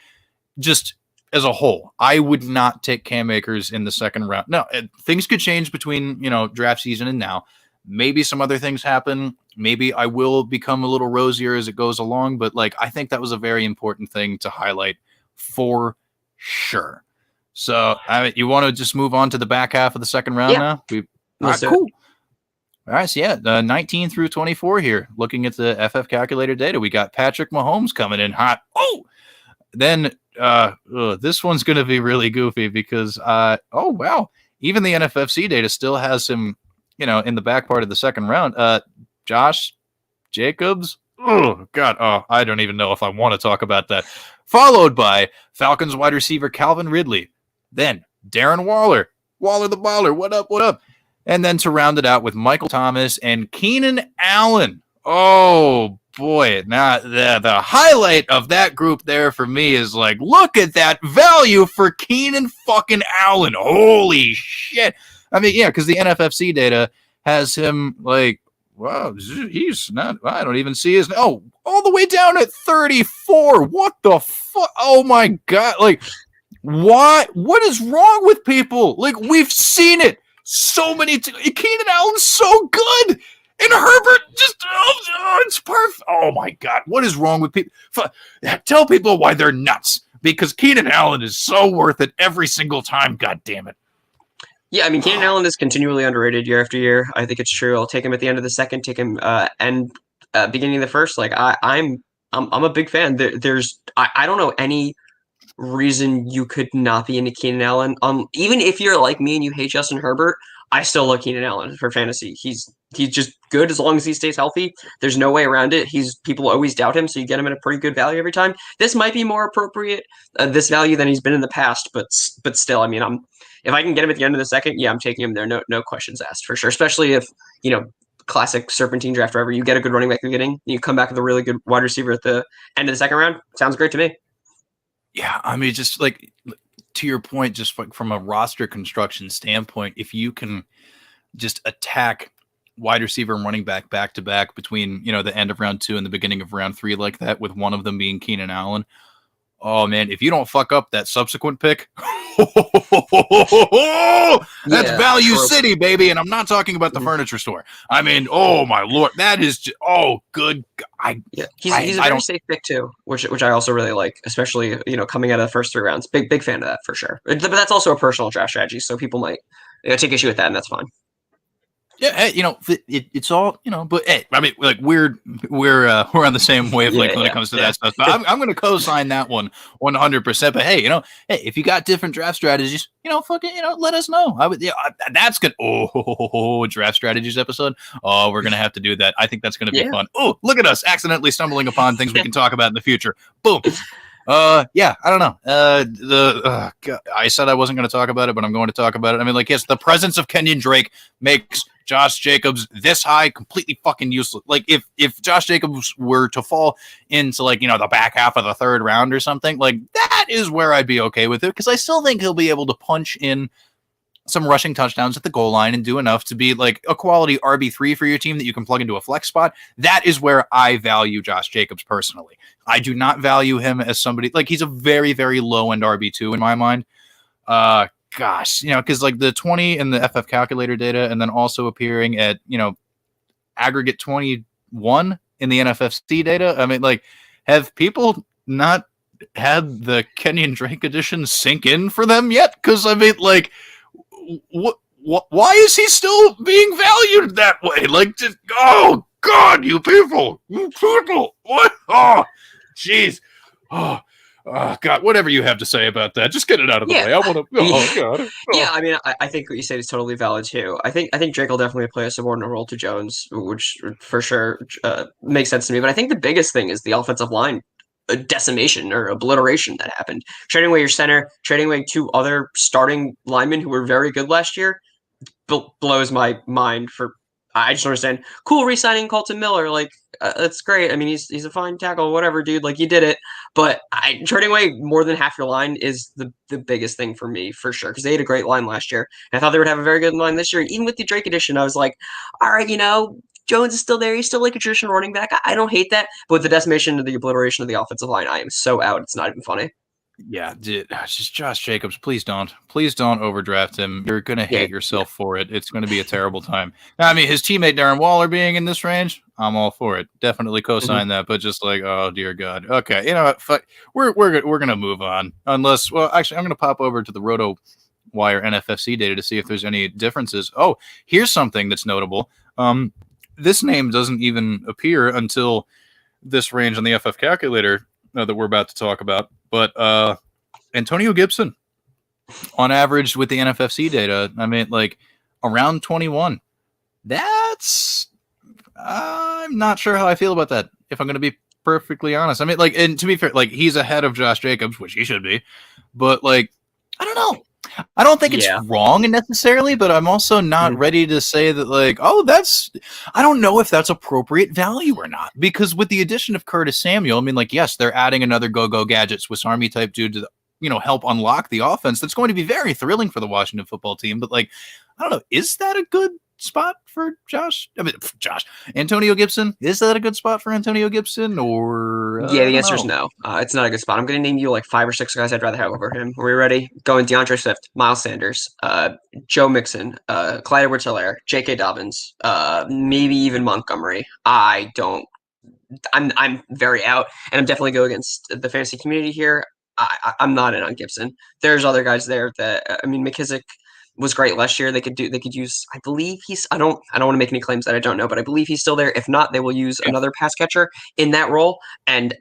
just as a whole, I would not take Cam Akers in the second round. No, things could change between, draft season and now. Maybe some other things happen. Maybe I will become a little rosier as it goes along, but like, I think that was a very important thing to highlight for sure. So, you want to just move on to the back half of the second round now? All right, cool. All right, so yeah, 19 through 24 here. Looking at the FF calculator data, we got Patrick Mahomes coming in hot. Oh, then this one's going to be really goofy because, oh, wow, even the NFFC data still has him, in the back part of the second round. Josh Jacobs. Oh, God. Oh, I don't even know if I want to talk about that. Followed by Falcons wide receiver Calvin Ridley. Then Darren Waller the baller. What up? And then to round it out with Michael Thomas and Keenan Allen. Oh, boy. Now, the highlight of that group there for me is like, look at that value for Keenan fucking Allen. Holy shit. I mean, yeah, because the NFFC data has him like, wow, he's not, I don't even see his, all the way down at 34. What the fuck? Oh, my God. Like, what is wrong with people? Like, we've seen it so many Keenan Allen's so good, and Herbert just it's perfect. Oh my God, what is wrong with people? Tell people why they're nuts, because Keenan Allen is so worth it every single time. God damn it. Yeah, I mean, Keenan Allen is continually underrated year after year. I think it's true. I'll take him at the end of the second, take him beginning of the first. Like I'm a big fan. I don't know any reason you could not be into Keenan Allen. Even if you're like me and you hate Justin Herbert, I still love Keenan Allen for fantasy. He's just good as long as he stays healthy. There's no way around it. People always doubt him, so you get him at a pretty good value every time. This might be more appropriate this value than he's been in the past, but still, I mean, if I can get him at the end of the second, yeah, I'm taking him there. No questions asked for sure. Especially if classic serpentine draft wherever you get a good running back at the beginning, you come back with a really good wide receiver at the end of the second round. Sounds great to me. Yeah, I mean, just like to your point, just like from a roster construction standpoint, if you can just attack wide receiver and running back to back between, the end of round 2 and the beginning of round 3 like that, with one of them being Keenan Allen, oh man, if you don't fuck up that subsequent pick, that's value city, baby. And I'm not talking about the furniture store. I mean, oh my Lord, that is just, good. He's a very safe pick too, which I also really like, especially coming out of the first 3 rounds. Big fan of that for sure. But that's also a personal draft strategy, so people might take issue with that, and that's fine. Yeah, hey, it's all, but hey, I mean, like we're on the same wavelength when it comes to that stuff. So I'm going to co-sign that one 100%. But hey, hey, if you got different draft strategies, fucking, let us know. I would, that's good. Oh, draft strategies episode. Oh, we're going to have to do that. I think that's going to be fun. Oh, look at us accidentally stumbling upon things we can talk about in the future. Boom. Yeah, I don't know. I said I wasn't going to talk about it, but I'm going to talk about it. I mean, like, yes, the presence of Kenyon Drake makes Josh Jacobs this high completely fucking useless. Like, if Josh Jacobs were to fall into, like, the back half of the third round or something, like, that is where I'd be okay with it, because I still think he'll be able to punch in some rushing touchdowns at the goal line and do enough to be like a quality RB3 for your team that you can plug into a flex spot. That is where I value Josh Jacobs personally. I do not value him as somebody like he's a very, very low end RB2 in my mind. Because like the 20 in the FF calculator data and then also appearing at, aggregate 21 in the NFFC data. I mean, like, have people not had the Kenyon Drake edition sink in for them yet? Because I mean, like, why is he still being valued that way? Like, oh God, you people, what? Oh, jeez, oh, God, whatever you have to say about that, just get it out of the way. I want to. Oh God. Oh. Yeah, I mean, I think what you said is totally valid too. I think Drake will definitely play a subordinate role to Jones, which for sure makes sense to me. But I think the biggest thing is the offensive line decimation or obliteration that happened. Trading away your center, trading away two other starting linemen who were very good last year, blows my mind. I just don't understand. Cool, re-signing Colton Miller, like that's great. I mean, he's a fine tackle, whatever, dude. Like you did it, but trading away more than half your line is the biggest thing for me for sure, because they had a great line last year, and I thought they would have a very good line this year. Even with the Drake edition, I was like, all right, Jones is still there. He's still like a traditional running back. I don't hate that. But with the decimation of the obliteration of the offensive line, I am so out. It's not even funny. Yeah, just Josh Jacobs. Please don't overdraft him. You're going to hate yourself for it. It's going to be a terrible time. I mean, his teammate Darren Waller being in this range, I'm all for it. Definitely co-sign that. But just like, oh dear God. Okay, you know what? Fuck. We're going to move on. Unless, well, actually, I'm going to pop over to the Roto Wire NFFC data to see if there's any differences. Oh, here's something that's notable. This name doesn't even appear until this range on the FF calculator that we're about to talk about. But Antonio Gibson, on average with the NFFC data, I mean, like around 21. That's I'm not sure how I feel about that, if I'm going to be perfectly honest. I mean, like, and to be fair, like he's ahead of Josh Jacobs, which he should be. But like, I don't know. I don't think it's wrong necessarily, but I'm also not ready to say that, like, oh, I don't know if that's appropriate value or not. Because with the addition of Curtis Samuel, I mean, like, yes, they're adding another go-go gadget Swiss Army type dude to, help unlock the offense. That's going to be very thrilling for the Washington football team. But, like, I don't know, is that a good spot for Antonio Gibson? Is that a good spot for Antonio Gibson? Or yeah, the answer is no. It's not a good spot. I'm going to name you like 5 or 6 guys I'd rather have over him. Are we ready? Going DeAndre Swift, Miles Sanders, Joe Mixon, Clyde Edwards-Helaire, J.K. Dobbins, maybe even Montgomery. I'm very out, and I'm definitely go against the fantasy community here. I'm not in on Gibson. There's other guys there that McKissick was great last year. They could use. I believe I don't want to make any claims that I don't know, but I believe he's still there. If not, they will use another pass catcher in that role. And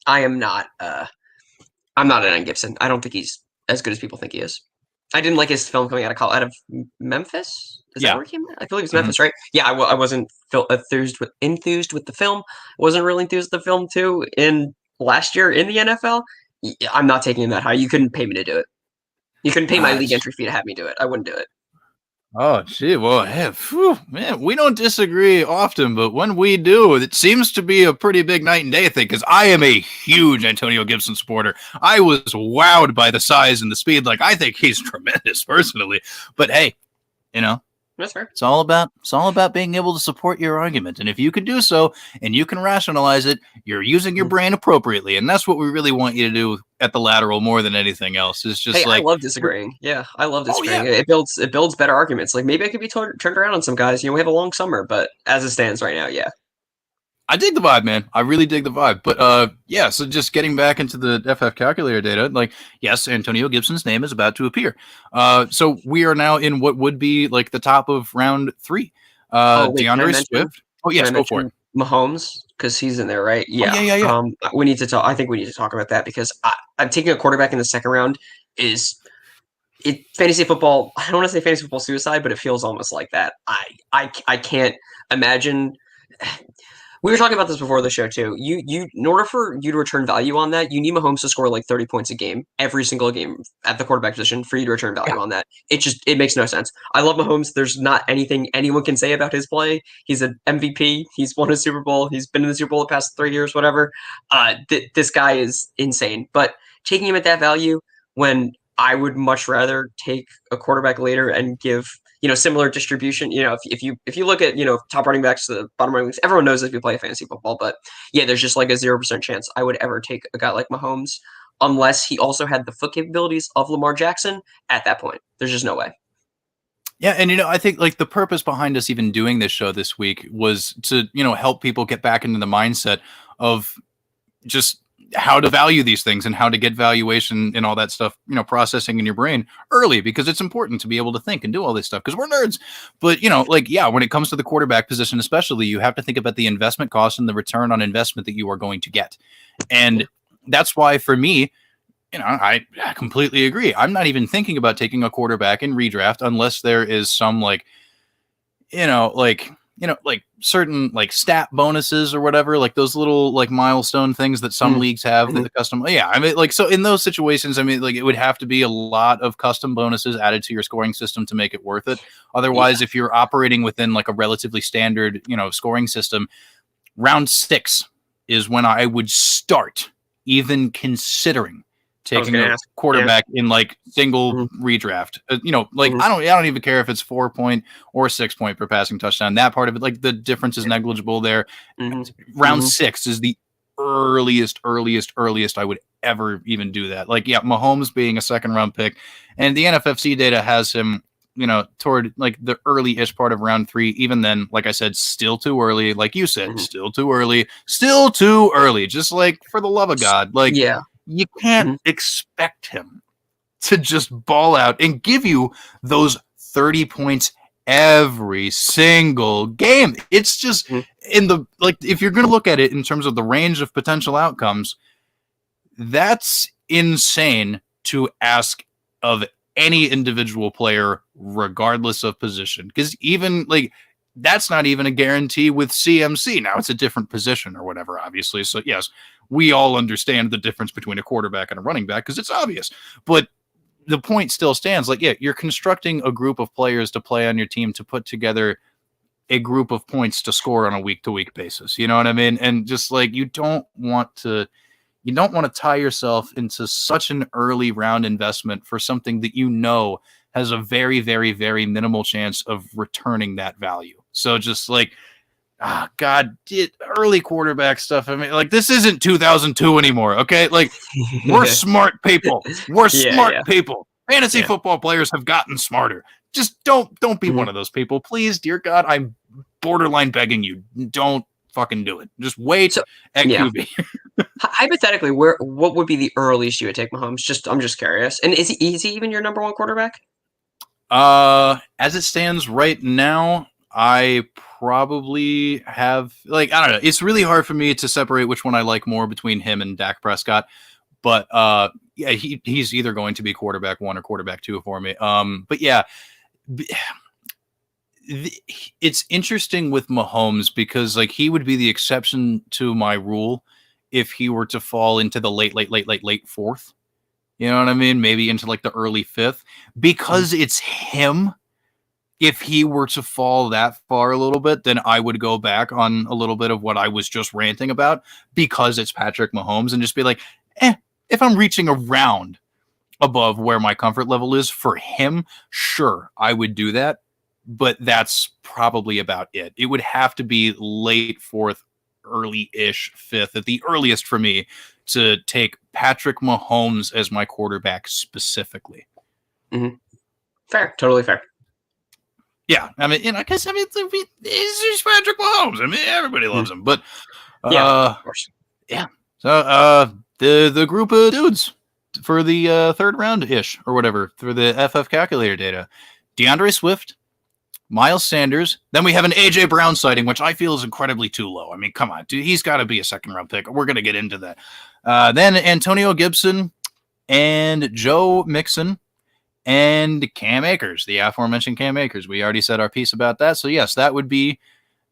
I am not. I'm not in on Gibson. I don't think he's as good as people think he is. I didn't like his film coming out of Memphis. Is that where he came? I believe it's Memphis, right? Yeah, I wasn't enthused with the film. Wasn't really enthused with the film too. In last year in the NFL, I'm not taking him that high. You couldn't pay me to do it. You couldn't pay my league entry fee to have me do it. I wouldn't do it. Oh, gee. Well, man, we don't disagree often, but when we do, it seems to be a pretty big night and day thing, because I am a huge Antonio Gibson supporter. I was wowed by the size and the speed. Like, I think he's tremendous personally. But hey, that's fair. It's all about being able to support your argument. And if you can do so and you can rationalize it, you're using your brain appropriately. And that's what we really want you to do at the lateral more than anything else. Is just I love disagreeing. Yeah, I love disagreeing. It builds better arguments. Like maybe I could be turned around on some guys. We have a long summer, but as it stands right now, yeah. I dig the vibe, man. I really dig the vibe. But yeah, so just getting back into the FF calculator data, like, yes, Antonio Gibson's name is about to appear. So we are now in what would be like the top of round 3. Oh wait, DeAndre Swift. Oh can I yes, go for it. mention Mahomes because he's in there, right? Oh Yeah. yeah, yeah, yeah. We need to talk. I think we need to talk about that because I'm taking a quarterback in the second round is it fantasy football. I don't want to say fantasy football suicide, but it feels almost like that. I can't imagine. We were talking about this before the show too. In order for you to return value on that, you need Mahomes to score like 30 points a game, every single game at the quarterback position for you to return value Yeah. on that. It makes no sense. I love Mahomes. There's not anything anyone can say about his play. He's an MVP. He's won a Super Bowl. He's been in the Super Bowl the past 3 years, whatever. This guy is insane. But taking him at that value when I would much rather take a quarterback later and give similar distribution. If you look at top running backs to the bottom running backs, everyone knows if you play fantasy football, but yeah, there's just like a 0% chance I would ever take a guy like Mahomes unless he also had the foot capabilities of Lamar Jackson. At that point, there's just no way. Yeah, and I think like the purpose behind us even doing this show this week was to help people get back into the mindset of just how to value these things and how to get valuation and all that stuff, processing in your brain early, because it's important to be able to think and do all this stuff because we're nerds. But, when it comes to the quarterback position, especially, you have to think about the investment cost and the return on investment that you are going to get. And that's why for me, I completely agree. I'm not even thinking about taking a quarterback in redraft unless there is some like certain like stat bonuses or whatever, like those little like milestone things that some leagues have that the custom. Yeah, I mean, like, so in those situations, I mean, like, it would have to be a lot of custom bonuses added to your scoring system to make it worth it. Otherwise, if you're operating within like a relatively standard, scoring system, round 6 is when I would start even considering taking a quarterback in like single redraft. I don't even care if it's 4 point or 6 point per passing touchdown. That part of it, like the difference is negligible there. Round 6 is the earliest I would ever even do that. Like, yeah, Mahomes being a second round pick, and the NFFC data has him, toward like the early-ish part of round 3. Even then, like I said, still too early. Like you said, still too early. Just like, for the love of God, like, you can't expect him to just ball out and give you those 30 points every single game. It's just if you're going to look at it in terms of the range of potential outcomes, that's insane to ask of any individual player, regardless of position. Because even like, that's not even a guarantee with CMC. Now it's a different position or whatever, obviously. So yes, we all understand the difference between a quarterback and a running back because it's obvious. But the point still stands. Like, yeah, you're constructing a group of players to play on your team to put together a group of points to score on a week-to-week basis. You know what I mean? And just like, you don't want to tie yourself into such an early round investment for something that has a very, very, very minimal chance of returning that value. So just like, God, early quarterback stuff. I mean, like, this isn't 2002 anymore, okay? Like, we're smart people. People. Fantasy football players have gotten smarter. Just don't be one of those people. Please, dear God, I'm borderline begging you. Don't fucking do it. Just wait at QB. Hypothetically, what would be the earliest you would take Mahomes? I'm just curious. And is he even your number one quarterback? As it stands right now, I probably have, like, I don't know. It's really hard for me to separate which one I like more between him and Dak Prescott. But yeah, he's either going to be quarterback 1 or quarterback 2 for me. But yeah, it's interesting with Mahomes because like he would be the exception to my rule if he were to fall into the late 4th. You know what I mean? Maybe into like the early 5th, because it's him. If he were to fall that far a little bit, then I would go back on a little bit of what I was just ranting about, because it's Patrick Mahomes, and just be like, if I'm reaching around above where my comfort level is for him, sure, I would do that. But that's probably about it. It would have to be late 4th, early-ish 5th at the earliest for me to take Patrick Mahomes as my quarterback specifically. Fair. Totally fair. Yeah, I mean, I guess, it's Patrick Mahomes. I mean, everybody loves him. But Yeah, Uh, of course. yeah. So the group of dudes for the third round ish or whatever through the FF calculator data: DeAndre Swift, Miles Sanders. Then we have an AJ Brown sighting, which I feel is incredibly too low. I mean, come on, dude, he's got to be a second round pick. We're gonna get into that. Then Antonio Gibson and Joe Mixon and Cam Akers, the aforementioned Cam Akers. We already said our piece about that. So yes, that would be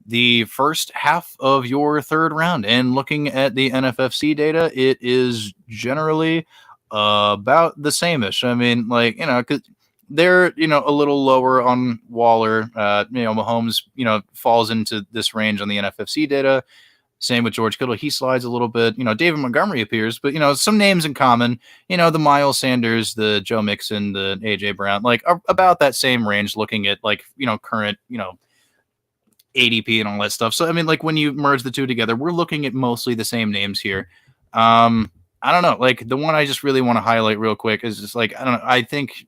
the first half of your third round. And looking at the NFFC data, it is generally about the same-ish. I mean, like, because they're, a little lower on Waller. Mahomes, falls into this range on the NFFC data. Same with George Kittle. He slides a little bit. David Montgomery appears, but, some names in common, the Miles Sanders, the Joe Mixon, the A.J. Brown, like about that same range looking at like, current, ADP and all that stuff. So, I mean, like when you merge the two together, we're looking at mostly the same names here. I don't know. Like the one I just really want to highlight real quick is just like, I don't know. I think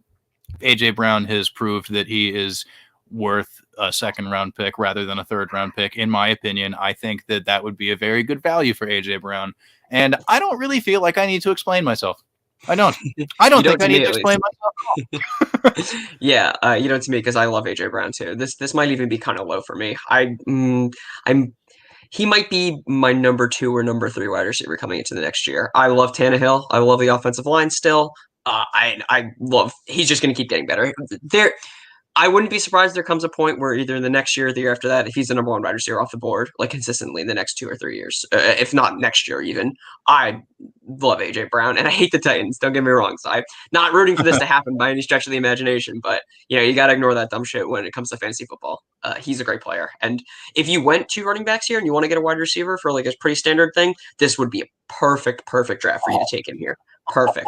A.J. Brown has proved that he is worth a second round pick rather than a third round pick. In my opinion, I think that would be a very good value for AJ Brown. And I don't really feel like I need to explain myself. I don't think I need to explain myself. Yeah, you don't to me because I love AJ Brown too. This might even be kind of low for me. He might be my number 2 or number 3 wide receiver coming into the next year. I love Tannehill. I love the offensive line still. I love. He's just going to keep getting better. I wouldn't be surprised if there comes a point where either in the next year or the year after that, if he's the number 1 wide receiver off the board, like consistently in the next 2 or 3 years, if not next year even. I love AJ Brown, and I hate the Titans. Don't get me wrong. So I'm not rooting for this to happen by any stretch of the imagination, but you got to ignore that dumb shit when it comes to fantasy football. He's a great player, and if you went 2 running backs here and you want to get a wide receiver for like a pretty standard thing, this would be a perfect draft for you to take him here. Perfect.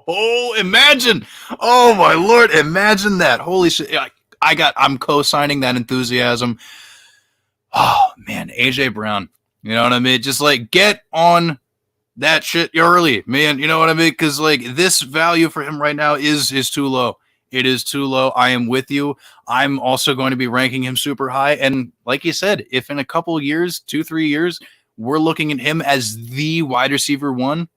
Oh, imagine! Oh my lord, imagine that! Holy shit! I'm co-signing that enthusiasm. Oh man, AJ Brown. You know what I mean? Just like get on that shit early, man. You know what I mean? Because like this value for him right now is too low. It is too low. I am with you. I'm also going to be ranking him super high. And like you said, if in a couple years, 2-3 years, we're looking at him as the wide receiver 1.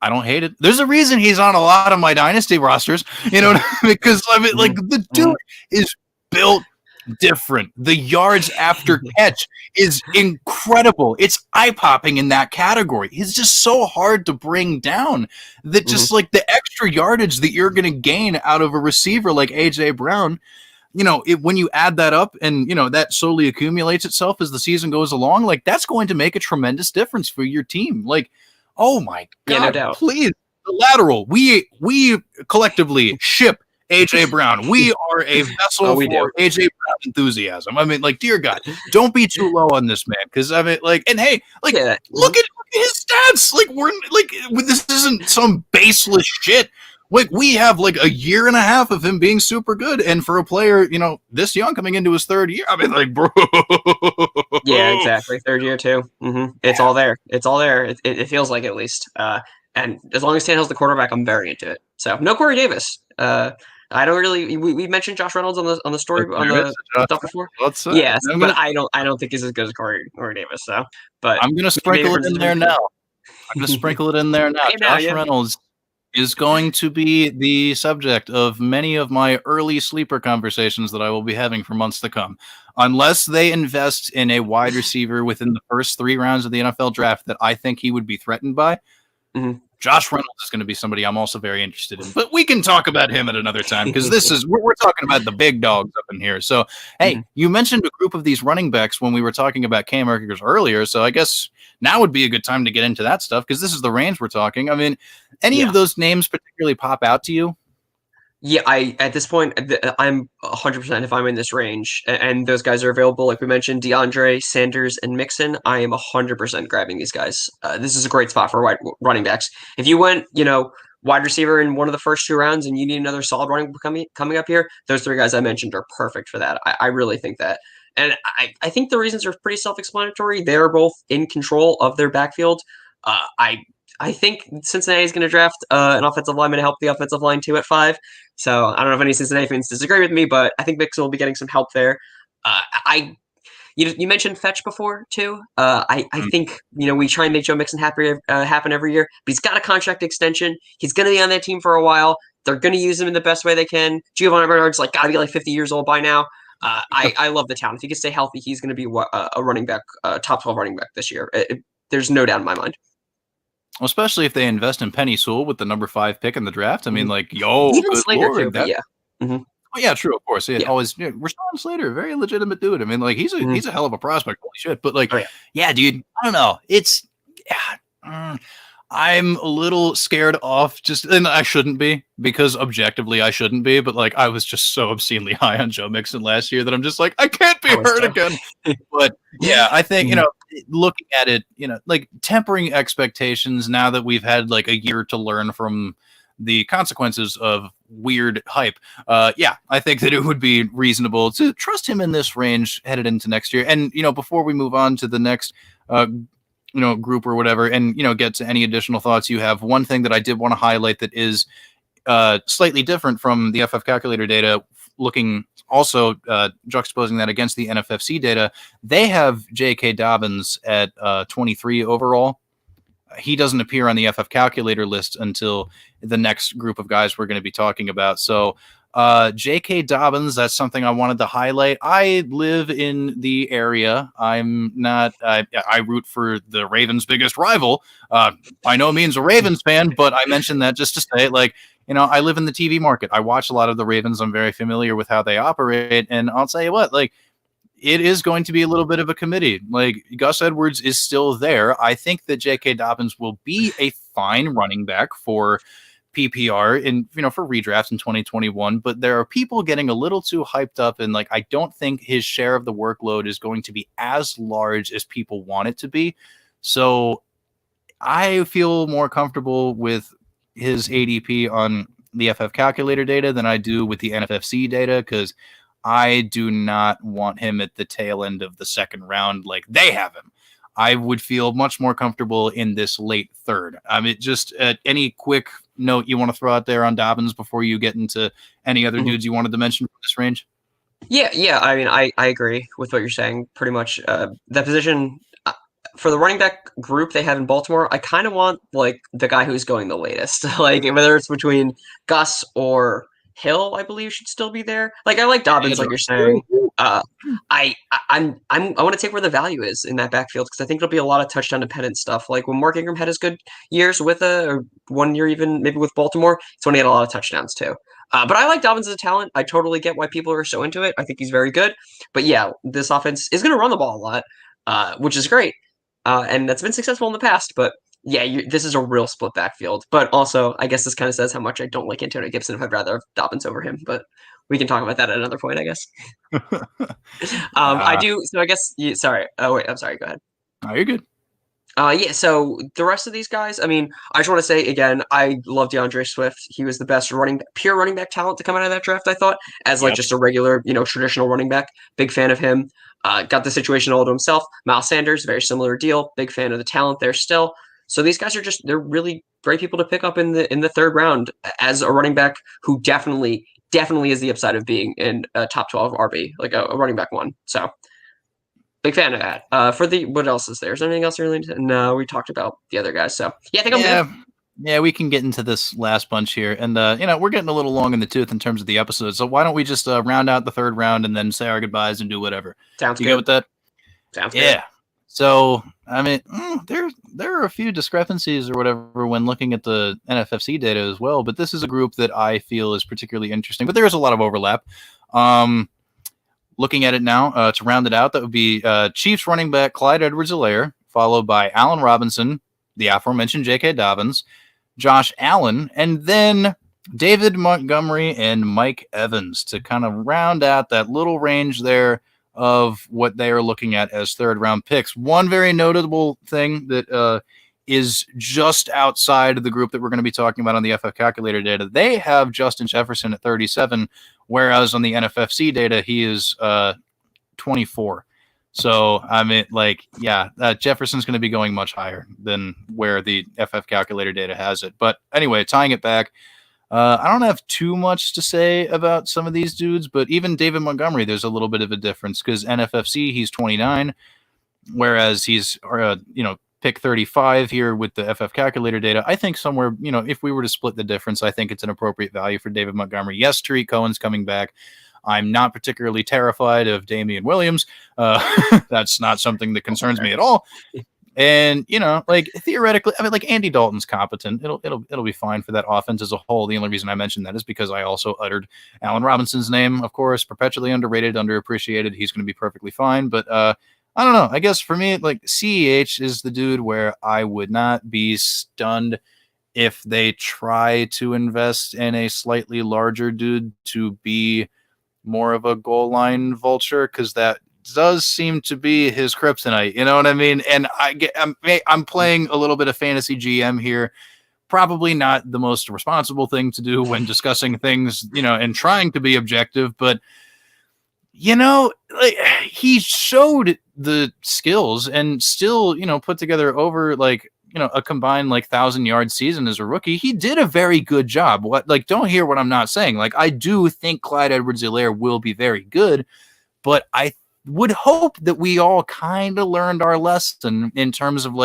I don't hate it. There's a reason he's on a lot of my dynasty rosters, because I mean, like the dude is built different. The yards after catch is incredible. It's eye-popping in that category. He's just so hard to bring down that just like the extra yardage that you're going to gain out of a receiver like AJ Brown, when you add that up and, that slowly accumulates itself as the season goes along, like that's going to make a tremendous difference for your team. Like, oh my God, no doubt. Please, the lateral. We collectively ship AJ Brown. We are a vessel for AJ Brown enthusiasm. I mean, like, dear God, don't be too low on this man. Because I mean, like, and hey, like, look at his stats. Like, we're like, this isn't some baseless shit. Like, we have like a year and a half of him being super good, and for a player, this young coming into his third year, I mean, like, bro. Yeah, exactly. Third year too. It's all there. It's all there. It feels like at least. And as long as Tannehill's the quarterback, I'm very into it. So no Corey Davis. I don't really. We mentioned Josh Reynolds on the story on the stuff before. Yes, but I don't think he's as good as Corey Davis. So, but I'm gonna sprinkle it in there now. Josh Reynolds is going to be the subject of many of my early sleeper conversations that I will be having for months to come. Unless they invest in a wide receiver within the first 3 rounds of the NFL draft that I think he would be threatened by, Josh Reynolds is going to be somebody I'm also very interested in. But we can talk about him at another time because we're talking about the big dogs up in here. So, hey, you mentioned a group of these running backs when we were talking about Cam Akers earlier. So I guess now would be a good time to get into that stuff because this is the range we're talking. I mean, any of those names particularly pop out to you? Yeah, at this point, I'm 100% if I'm in this range and those guys are available, like we mentioned, DeAndre, Sanders, and Mixon, I am 100% grabbing these guys. This is a great spot for running backs. If you went, wide receiver in one of the first 2 rounds and you need another solid running coming up here, those 3 guys I mentioned are perfect for that. I really think that. And I think the reasons are pretty self-explanatory. They're both in control of their backfield. I think Cincinnati is going to draft an offensive lineman to help the offensive line too at 5. So I don't know if any Cincinnati fans disagree with me, but I think Mixon will be getting some help there. You mentioned Fetch before too. I think we try and make Joe Mixon happen every year, but he's got a contract extension. He's going to be on that team for a while. They're going to use him in the best way they can. Giovanni Bernard's got to be 50 years old by now. I love the talent. If he can stay healthy, he's going to be a running back, top 12 running back this year. There's no doubt in my mind. Especially if they invest in Penny Sewell with the number 5 pick in the draft. I mean, even good Slater Lord, too, but yeah. Oh, yeah, true, of course. Rashawn Slater, very legitimate dude. I mean, he's a hell of a prospect. Holy shit. But yeah, dude, I don't know. It's I'm a little scared off and I shouldn't be, because objectively I shouldn't be, but I was just so obscenely high on Joe Mixon last year that I'm just I can't be hurt again. But yeah, I think, looking at it, tempering expectations now that we've had a year to learn from the consequences of weird hype. Yeah, I think that it would be reasonable to trust him in this range headed into next year. And, before we move on to the next, group or whatever, and, get to any additional thoughts you have, one thing that I did want to highlight that is slightly different from the FF calculator data, looking also juxtaposing that against the NFFC data, they have J.K. Dobbins at 23 overall. He doesn't appear on the FF calculator list until the next group of guys we're going to be talking about. So J.K. Dobbins, that's something I wanted to highlight. I live in the area. I'm not, I root for the Ravens' biggest rival. By no means a Ravens fan, but I mentioned that just to say, I live in the TV market. I watch a lot of the Ravens. I'm very familiar with how they operate. And I'll tell you what, it is going to be a little bit of a committee. Gus Edwards is still there. I think that J.K. Dobbins will be a fine running back for PPR for redrafts in 2021, but there are people getting a little too hyped up, and I don't think his share of the workload is going to be as large as people want it to be. So I feel more comfortable with his ADP on the FF calculator data than I do with the NFFC data, because I do not want him at the tail end of the second round like they have him. I would feel much more comfortable in this late third. Just any quick note you want to throw out there on Dobbins before you get into any other dudes you wanted to mention from this range? Yeah. I mean, I agree with what you're saying. Pretty much that position for the running back group they have in Baltimore, I kind of want the guy who's going the latest. Whether it's between Gus or Hill, I believe should still be there. I like Dobbins, like you're saying. I want to take where the value is in that backfield, because I think it'll be a lot of touchdown dependent stuff. When Mark Ingram had his good years with or 1 year even maybe with Baltimore, it's when he had a lot of touchdowns too. But I like Dobbins as a talent. I totally get why people are so into it. I think he's very good. But yeah, this offense is going to run the ball a lot, which is great. And that's been successful in the past. But yeah, this is a real split backfield. But also, I guess this kind of says how much I don't like Antonio Gibson if I'd rather have Dobbins over him. But we can talk about that at another point, I guess. I do. So I guess, sorry. Oh, wait, I'm sorry. Go ahead. Oh, you're good. Yeah, so the rest of these guys, I mean, I just want to say again, I love DeAndre Swift. He was the best pure running back talent to come out of that draft, I thought, as just a regular, traditional running back. Big fan of him. Got the situation all to himself. Miles Sanders, very similar deal. Big fan of the talent there still. So these guys are they're really great people to pick up in the third round as a running back who definitely is the upside of being in a top 12 RB, a running back one. So big fan of that. What else is there? Is there anything else you really need to? No, we talked about the other guys. So yeah, I think I'm good. Yeah, we can get into this last bunch here. And, we're getting a little long in the tooth in terms of the episode. So why don't we just round out the third round and then say our goodbyes and do whatever? Sounds good. You good with that? Sounds good. Yeah. So, I mean, there are a few discrepancies or whatever when looking at the NFFC data as well. But this is a group that I feel is particularly interesting. But there is a lot of overlap. Looking at it now, to round it out, that would be Chiefs running back Clyde Edwards-Helaire, followed by Allen Robinson, the aforementioned J.K. Dobbins, Josh Allen, and then David Montgomery and Mike Evans to kind of round out that little range there of what they are looking at as third-round picks. One very notable thing that is just outside of the group that we're going to be talking about on the FF calculator data, they have Justin Jefferson at 37, whereas on the NFFC data, he is 24. So, I mean, Jefferson's going to be going much higher than where the FF calculator data has it. But anyway, tying it back, I don't have too much to say about some of these dudes, but even David Montgomery, there's a little bit of a difference because NFFC, he's 29, whereas he's, pick 35 here with the FF calculator data. I think somewhere, if we were to split the difference, I think it's an appropriate value for David Montgomery. Yes, Tariq Cohen's coming back. I'm not particularly terrified of Damian Williams. That's not something that concerns me at all. And theoretically, I mean, like Andy Dalton's competent. It'll be fine for that offense as a whole. The only reason I mentioned that is because I also uttered Allen Robinson's name, of course, perpetually underrated, underappreciated. He's going to be perfectly fine. But I don't know. I guess for me, like CEH is the dude where I would not be stunned if they try to invest in a slightly larger dude to be more of a goal line vulture, because that does seem to be his kryptonite. You know what I mean? And I'm playing a little bit of fantasy GM here. Probably not the most responsible thing to do when discussing things, and trying to be objective, but like he showed the skills and still, put together over a combined 1,000-yard season as a rookie. He did a very good job. Don't hear what I'm not saying. Like, I do think Clyde Edwards-Helaire will be very good, but I would hope that we all kind of learned our lesson in terms of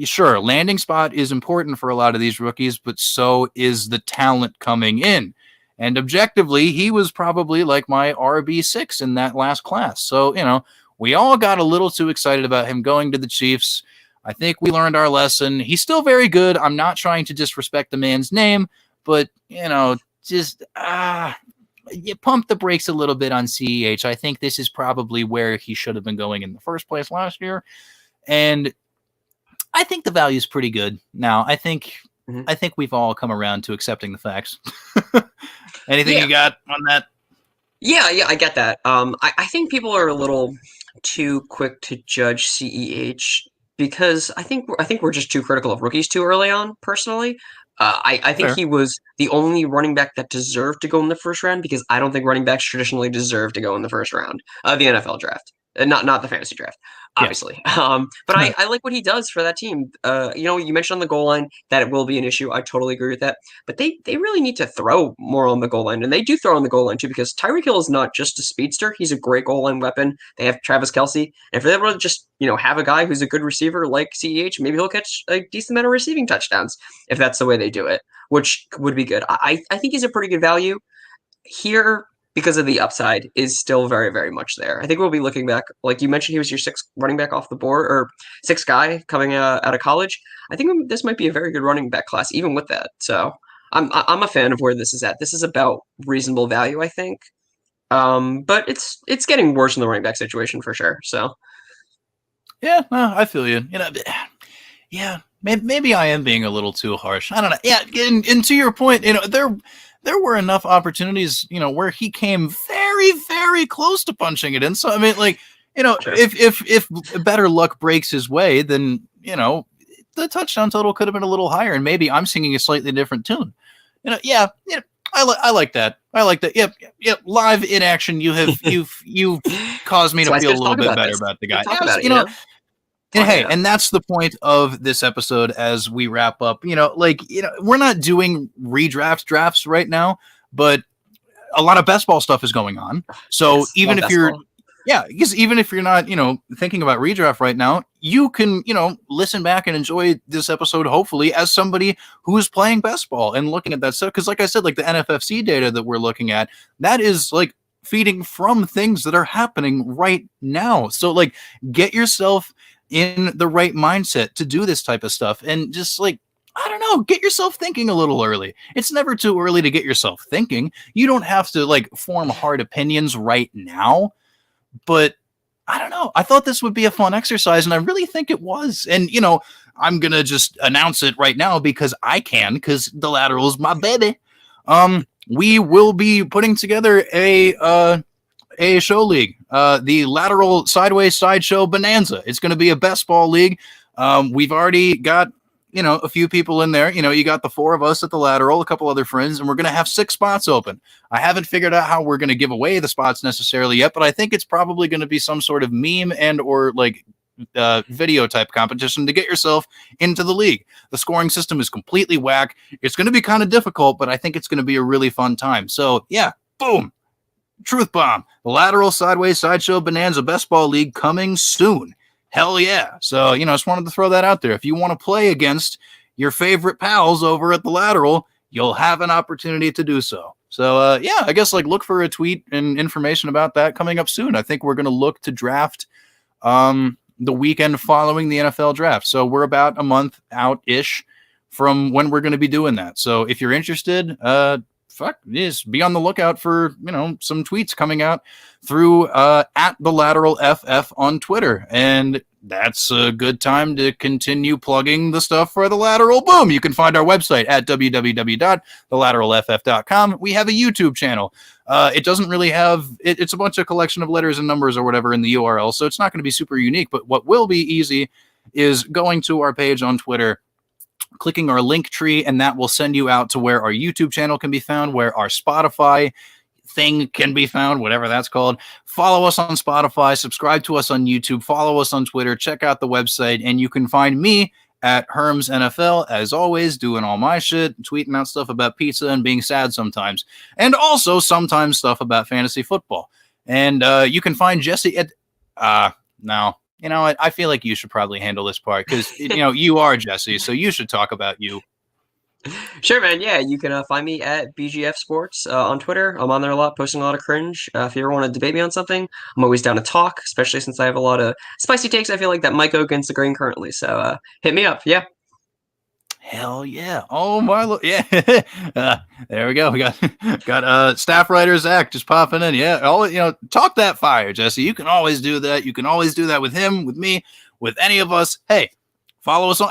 sure, landing spot is important for a lot of these rookies, but so is the talent coming in. And objectively, he was probably like my RB6 in that last class. So, we all got a little too excited about him going to the Chiefs. I think we learned our lesson. He's still very good. I'm not trying to disrespect the man's name, but, just you pump the brakes a little bit on CEH. I think this is probably where he should have been going in the first place last year. And I think the value is pretty good. Now, I think we've all come around to accepting the facts. Anything you got on that? Yeah, I get that. I think people are a little too quick to judge CEH because I think we're just too critical of rookies too early on, personally. I think Fair. he was the only running back that deserved to go in the first round because I don't think running backs traditionally deserve to go in the first round of the NFL draft, not the fantasy draft, obviously. But I like what he does for that team. You mentioned on the goal line that it will be an issue. I totally agree with that. But they really need to throw more on the goal line, and they do throw on the goal line too because Tyreek Hill is not just a speedster; he's a great goal line weapon. They have Travis Kelce, and if they're able to just have a guy who's a good receiver like CEH, maybe he'll catch a decent amount of receiving touchdowns if that's the way they do it, which would be good. I think he's a pretty good value here because of the upside is still very, very much there. I think we'll be looking back, like you mentioned, he was your sixth running back off the board or sixth guy coming out of college. I think this might be a very good running back class, even with that. So I'm a fan of where this is at. This is about reasonable value, I think. But it's getting worse in the running back situation for sure. So Yeah, no, I feel you. Yeah, maybe I am being a little too harsh. I don't know. Yeah, and to your point, there were enough opportunities, where he came very, very close to punching it in. So I mean, sure. if better luck breaks his way, then the touchdown total could have been a little higher, and maybe I'm singing a slightly different tune. I like that. I like that. Yep. Live in action, you've caused me to feel a little bit better about the guy. And that's the point of this episode as we wrap up. We're not doing redraft drafts right now, but a lot of best ball stuff is going on. So yes, even if you're because even if you're not, thinking about redraft right now, you can, listen back and enjoy this episode, hopefully, as somebody who is playing best ball and looking at that stuff. Because like I said, like the NFFC data that we're looking at, that is feeding from things that are happening right now. So get yourself in the right mindset to do this type of stuff and just I don't know, get yourself thinking a little early. It's never too early to get yourself thinking. You don't have to form hard opinions right now. But I don't know. I thought this would be a fun exercise, and I really think it was. And, I'm going to just announce it right now because I can, because the lateral is my baby. We will be putting together a show league, the Lateral Sideways Sideshow Bonanza. It's going to be a best ball league. We've already got a few people in there. You got the four of us at the Lateral, a couple other friends, and we're going to have 6 spots open. I haven't figured out how we're going to give away the spots necessarily yet, but I think it's probably going to be some sort of meme and or video type competition to get yourself into the league. The scoring system is completely whack. It's going to be kind of difficult, but I think it's going to be a really fun time. So yeah, boom. Truth bomb. The lateral, sideways, sideshow, bonanza, best ball league coming soon. Hell yeah. So, just wanted to throw that out there. If you want to play against your favorite pals over at the lateral, you'll have an opportunity to do so. So, yeah, I guess look for a tweet and information about that coming up soon. I think we're going to look to draft the weekend following the NFL draft. So we're about a month out-ish from when we're going to be doing that. So if you're interested, be on the lookout for, some tweets coming out through at the Lateral FF on Twitter. And that's a good time to continue plugging the stuff for the Lateral. Boom! You can find our website at www.thelateralff.com. We have a YouTube channel. It doesn't really have, it's a bunch of collection of letters and numbers or whatever in the URL, so it's not going to be super unique. But what will be easy is going to our page on Twitter, clicking our link tree, and that will send you out to where our YouTube channel can be found, where our Spotify thing can be found, whatever that's called. Follow us on Spotify, subscribe to us on YouTube, follow us on Twitter, check out the website, and you can find me at Herms NFL, as always, doing all my shit, tweeting out stuff about pizza and being sad sometimes, and also sometimes stuff about fantasy football. And you can find Jesse at now. I feel like you should probably handle this part because, you are Jesse, so you should talk about you. Sure, man. Yeah, you can find me at BGF Sports on Twitter. I'm on there a lot, posting a lot of cringe. If you ever want to debate me on something, I'm always down to talk, especially since I have a lot of spicy takes. I feel like that might go against the grain currently. So hit me up. Yeah. Hell yeah. Oh, my. Yeah. There we go. We got staff writer Zach just popping in. Yeah. Talk that fire, Jesse. You can always do that. You can always do that with him, with me, with any of us. Hey, follow us on,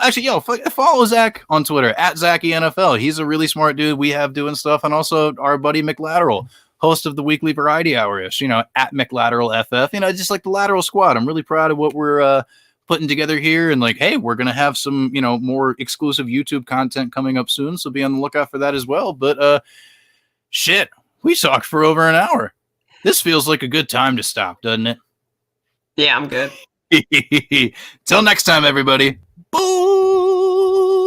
follow Zach on Twitter at ZachyNFL. He's a really smart dude we have doing stuff. And also our buddy McLateral, host of the weekly variety hour-ish, at McLateralFF, just like the Lateral Squad. I'm really proud of what we're putting together here. And hey, we're going to have some, more exclusive YouTube content coming up soon. So be on the lookout for that as well. But shit, we talked for over an hour. This feels like a good time to stop, doesn't it? Yeah, I'm good. Till next time, everybody. Boom!